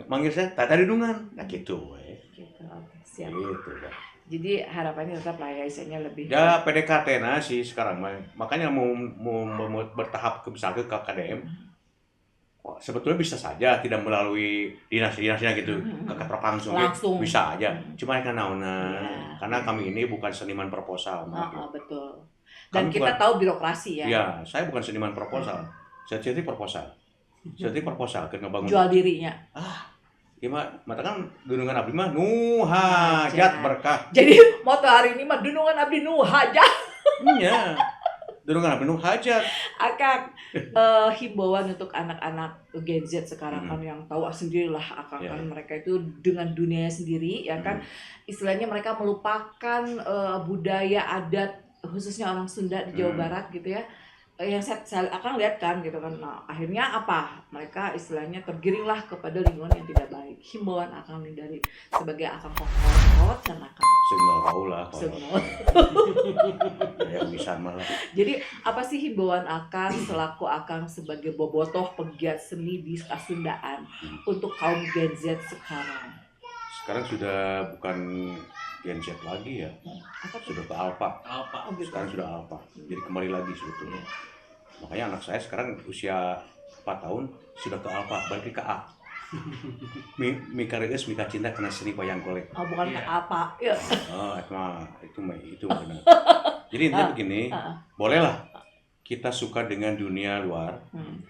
manggil saya tata dunungan. Nah gitu we. Gitu, oke, siap. Gitu dah. Jadi harapannya tetap lah ya, isinya lebih. Ya PDKT sih sekarang mah. Makanya mau bertahap ke misalnya ke KDM. Sebetulnya bisa saja tidak melalui dinas-dinasnya gitu ke Ketrapang Langsung. bisa aja. Cuma kan naona Iya. karena kami ini bukan seniman proposal. Betul. Dan Kami kita tahu birokrasi ya. Ya, saya bukan seniman proposal. Saya jadi proposal. Jadi proposal ke ngebangun. Jual dirinya. Gimana? Mata kan dunungan abdi mah Nuhajat berkah. Jadi moto hari ini mah dunungan abdi Nuhajat. Iya. Dunungan abdi Nuhajat. Akang himbauan untuk anak-anak Gen Z sekarang kan yang tahu sendirilah Akang kan mereka itu dengan dunianya sendiri ya kan istilahnya mereka melupakan budaya adat khususnya orang Sunda di Jawa Barat gitu ya yang saya akan lihat kan gitu kan. Nah, akhirnya apa? Mereka istilahnya tergiringlah kepada lingkungan yang tidak baik. Himbauan akan dari sebagai akang kokot dan akang Signal tahu lah kalau semua. yang bisa malah. Jadi apa sih himbauan akang selaku akang sebagai bobotoh pegiat seni di Kasundaan untuk kaum Gen Z sekarang? Sekarang sudah bukan Gen Z lagi ya, Apa tuh? sudah ke Alpha. Apa? Oh, gitu. Sekarang sudah Alpha. Jadi kembali lagi sebetulnya. Makanya anak saya sekarang usia 4 tahun sudah ke Alpha, balik ke A. Mika reus, Mika cinta kena seni wayang golek. Oh, bukan Iya. apa? Ya. Oh, itu benar. Jadi intinya begini, bolehlah kita suka dengan dunia luar, Hmm.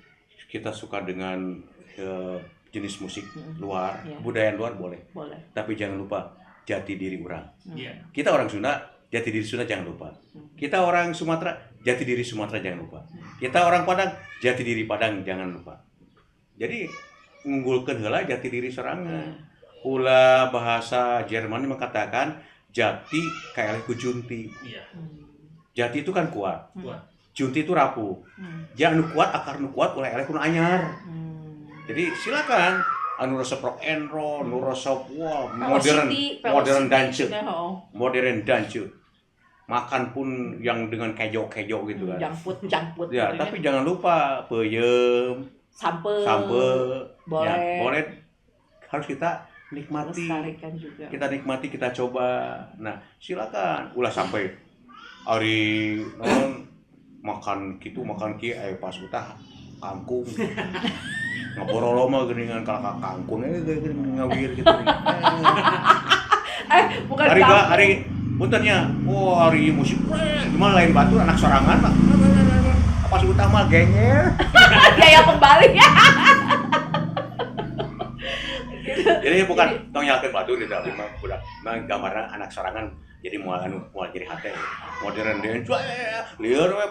kita suka dengan jenis musik luar, Iya. budaya luar boleh. Boleh. Tapi jangan lupa jati diri orang. Iya. Kita orang Sunda, jati diri Sunda jangan lupa. Kita orang Sumatera, jati diri Sumatera jangan lupa. Kita orang Padang, jati diri Padang jangan lupa. Jadi mengunggulkan heula jati diri sorangan. Ulah bahasa Jerman mengatakan jati kayak ku junti. Iya. Jati itu kan kuat. Kuat. Junti itu rapuh. Jangan nu kuat, akar nu kuat ulah eleh kudu anyar. Jadi silakan anu resep rock and roll, nu resep wah modern dance. Modern dance. Makan pun yang dengan kejo-kejo gitu kan. Jangput. Ya, tapi jangan lupa peuyeum, sampe boleh. Ya, boleh. boleh harus kita nikmati. Lestarikan juga. Kita nikmati, kita coba. Nah, silakan ulah sampai hari non makan kitu makan kieu pas utah kangkung. Ngaborolo mah geuningan kalak kangkung ngawir gitu. Bukan Hari puntennya, hari musik, cuma lain batur anak sorangan pak. Apa sih utama gengnya? Kayak pembalik ya. Jadi bukan tong nyalakeun batur gitu, tapi mah budak mah gambarna anak sorangan jadi moal jadi hate. Modern dance, lieur we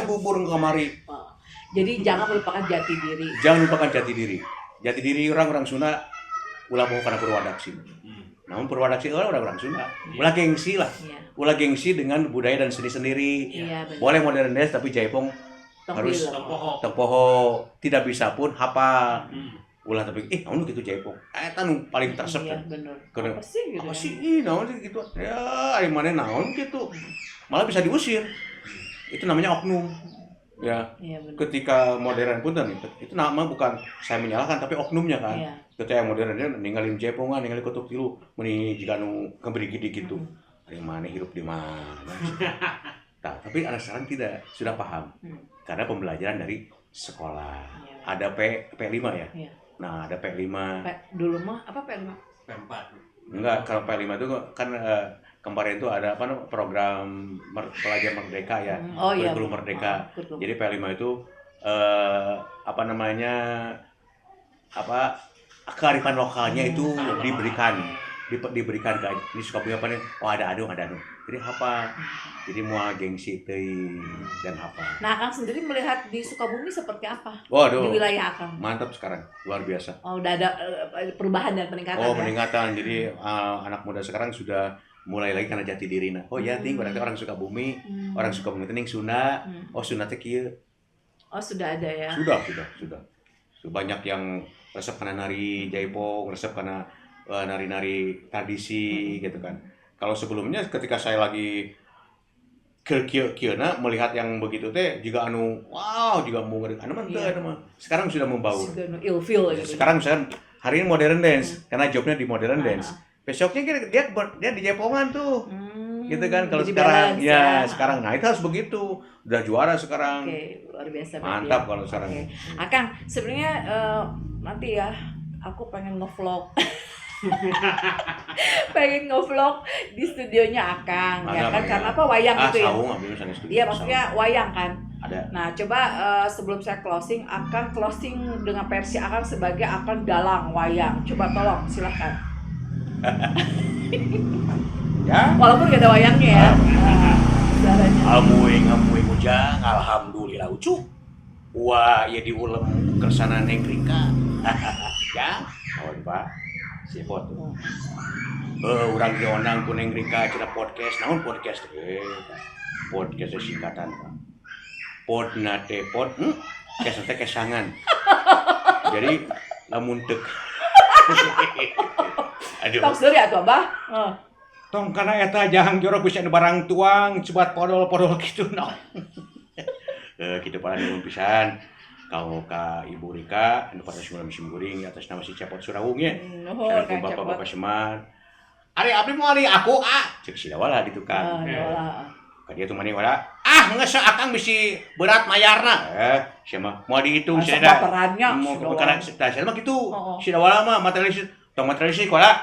bubur kamari. Jadi jangan melupakan jati diri. Jangan lupakan jati diri. Jati diri orang Sunda ulah mau kana Purwadaksi. Namun Purwadaksi orang Sunda. Ulah gengsi lah. Iya. Ulah gengsi dengan budaya dan seni sendiri. Iya, benar. Boleh modern dance tapi jaipong harus tempoho, tidak bisa pun hafal. Ulah tapi naon kitu jaipong. Eta nu paling tersep. Iya, benar. Karena Apa sih gitu? apa ya? sih naon sih gitu. Ya, ari maneh naon gitu. Malah bisa diusir. Itu namanya oknum. Ya, Iya, benar. ketika modern punten itu nama bukan saya menyalahkan tapi oknumnya kan. Iya. Ketika yang modern dia ninggalin jaipongan, ninggalin kutuk tilu, meni jika nu keberi gitu. Ari maneh hirup di mana? Nah, tapi anak sekarang tidak sudah paham. Karena pembelajaran dari sekolah. Iya. Ada P5 ya? Iya. Nah, ada P5. Dulu mah apa P5? P4. Enggak, kalau P5 itu kan kemarin itu ada apa program pelajar merdeka ya. Oh iya. Kurikulum merdeka. Kurikulum. Jadi P5 itu apa namanya? Kearifan lokalnya itu diberikan kan. Ini Sukabumi apa nih? Oh ada anu. Jadi apa? Jadi mau gengsi teuing dan apa. Nah, Akang sendiri melihat di Sukabumi seperti apa? Waduh. Di wilayah Akang. Mantap sekarang, luar biasa. Oh, udah ada perubahan dan peningkatan Oh, ya? peningkatan. Jadi anak muda sekarang sudah mulai lagi karena jati diri. Nah, oh ya ting berarti orang Sukabumi, orang Sukabumi teh ning Sunda. Oh, Sunda teh kieu. Oh, sudah ada ya. Sudah. Banyak yang resep karena nari jaipong, resep karena nari-nari tradisi gitu kan. Kalau sebelumnya ketika saya lagi kieu-kieuna melihat yang begitu teh juga juga mau ngeureuk anu mah teu anu mah. Sekarang sudah membaur. Sudah ilfeel gitu. Sekarang misalkan hari ini modern dance karena jobnya di modern dance. Besoknya dia di jaipongan tuh. Gitu kan kalau jadi sekarang balance, ya sekarang nah itu harus begitu. Udah juara sekarang. Oke, luar biasa. Mantap ya. kalau sekarang. Oke. Akang, sebenarnya nanti ya aku pengen ngevlog. Pengen ngevlog di studionya Akang ya kan karena apa wayang itu ya. Saung ambil sana studio. Iya, maksudnya wayang kan. Ada. Nah, coba sebelum saya closing, Akang closing dengan versi Akang sebagai Akang dalang wayang. Coba tolong, silakan. Ya. Walaupun gak ada wayangnya ya. Suaranya. Amuing ujang alhamdulillah ucu. Wah, ya diulem kersana neng Rika. Ya, awal Pak. Si foto. Urang dionang ku neng Rika cenah podcast, naon podcast? Podcast singkatan, Pak. podna teh pod kesan teh kesangan. Jadi lamun teu aduh. Tok seuri atuh Abah. Tong kana eta jahang jorok bisa barang tuang cebat podol-podol gitu no. Kitu para nuhun pisan. Kau ka Ibu Rika anu patos musim guring atas nama si Cepot Surawung ya. Nuhun Kang Cepot. Bapak-bapak Semar. Ari abdi mau ari aku cek si Dawala gitu kan. Ka dia tuh mani wala. Geus akang bisi berat mayarna. Sia mah mau dihitung sia da. Perannya. Mau kana sia mah kitu. Si Dawala mah materialis tong materialis wala.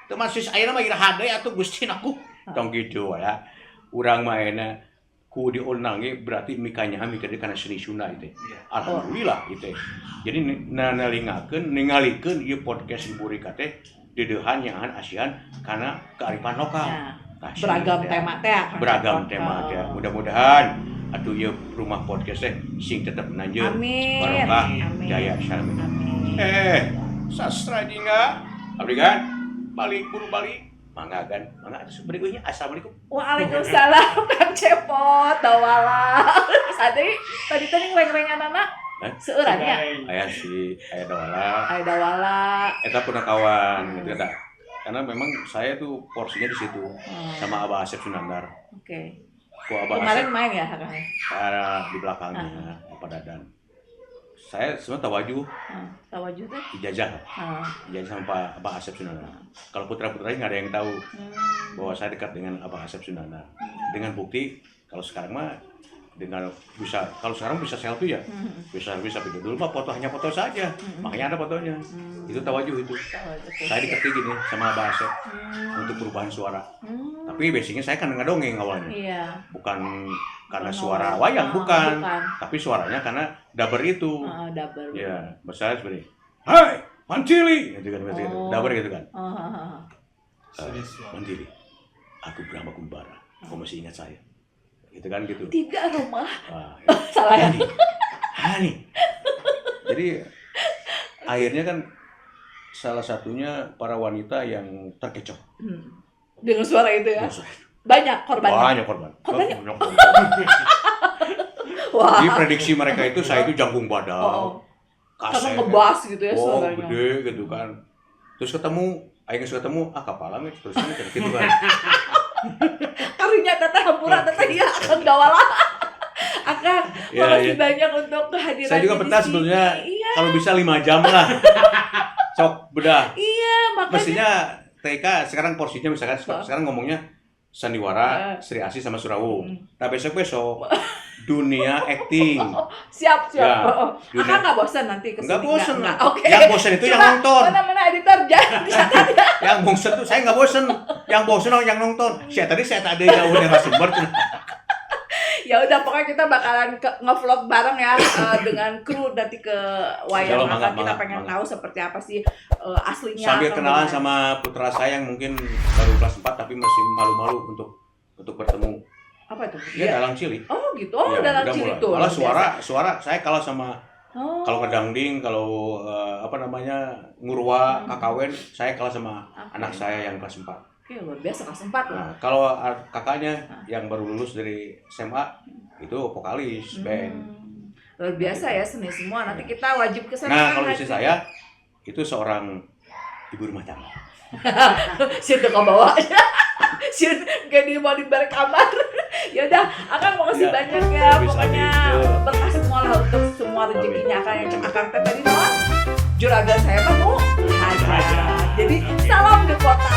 Teu masih ayeuna mah iraha deui atuh Gusti aku. Tong kitu wala. Urang mah ayeuna ku diundang ge berarti mikanya mikir kana seni Sunda itu. Alhamdulillah itu. Jadi ningalikeun ieu podcast Ibu Rika teh deudeuhan nyahan ASEAN karena kearifan lokal. Beragam tema teh. Beragam tema teh. Mudah-mudahan atuh ieu rumah podcast teh sing tetep nanjeun. Amin. Barokah Amin. jaya salamin. Amin. Sastra jingga. Abdi kan balik buru balik. Mangga kan. Mangga atuh berikutnya assalamualaikum. Waalaikumsalam Kang Cepot, Dawala. Tadi ngeleng-lenganana seueuran ya. Aya Dawala. Aya Dawala. Eta punakawan gitu eta. Karena memang saya tuh porsinya di situ sama Abah Asep Sunandar. Oke. Ku Abah Kemarin Asep main ya Kang? di belakangnya Pak Dadan. Saya semua tawajuh Tawajuh teh. ijazah sama Abah Asep Sunandar. Kalau putra-putranya nggak ada yang tahu bahwa saya dekat dengan Abah Asep Sunandar. Dengan bukti kalau sekarang mah dengan kalau sekarang bisa selfie ya, bisa video dulu mah hanya foto saja, makanya ada fotonya. Itu tawajuh itu. Saya diketi gini sama Abah Asep untuk perubahan suara. Tapi basicnya saya kan ngedongeng awalnya. Iya. Bukan karena suara wayang, bukan. Tapi suaranya karena daber itu. Daber. Ya, misalnya seperti, hai, Mancili, gitu kan, daber gitu kan. Mancili, aku Brahma Kumbara, kau masih ingat saya? Gitu kan gitu. Tidak rumah. Salah ya. Hani. Jadi akhirnya kan salah satunya para wanita yang terkecoh. Dengan suara itu ya. Banyak korbannya. Banyak korban. Wah. Jadi prediksi mereka itu saya itu jangkung badal. Karena ngebas gitu ya suaranya. Gede gitu kan. Terus aing ketemu kapalang terus gitu kan. Karunya teteh hampura teteh ya Kang Dawala. Akang makasih banyak untuk kehadiran. Saya juga betah sebetulnya. Kalau bisa 5 jam lah. Cok bedah. Iya, makanya. Mestinya TK sekarang porsinya misalkan sekarang ngomongnya sandiwara, Sri Asih sama Surawung. Nah besok dunia acting. Siap. Ya, Akang nggak bosan nanti kesini? Nggak bosan. Oke. Yang bosan itu yang nonton. Mana editor jangan dicatat ya. Yang bosan tuh saya nggak bosan. Yang bosan yang nonton. Saya tadi ada jauh dari sumber. Ya udah pokoknya kita bakalan nge-vlog bareng ya dengan kru nanti ke wayang akan kita pengen tahu seperti apa sih aslinya. Sambil kenalan sama putra saya yang mungkin baru kelas 4 tapi masih malu-malu untuk bertemu. Apa itu? Dia dalang cili. Oh gitu. Oh, ya, dalang cili tuh. Malah suara saya kalah sama kalau ngedangding, kalau ngurwa, kakawen, saya kalah sama anak saya yang kelas 4. Oke, luar biasa kelas 4 loh. Nah, kalau kakaknya yang baru lulus dari SMA itu vokalis band. Luar biasa ya seni semua. Nanti kita wajib ke sana. Nah, kalau istri saya itu seorang ibu rumah tangga. Sih tuh kau bawa aja. Sih kayak dia mau di balik kamar. Ya udah, Akang makasih banyak ya. Pokoknya berkah semua lah untuk semua rezekinya Akang yang Akang tadi doang. Juragan saya mah mau hajar. Jadi salam di kota.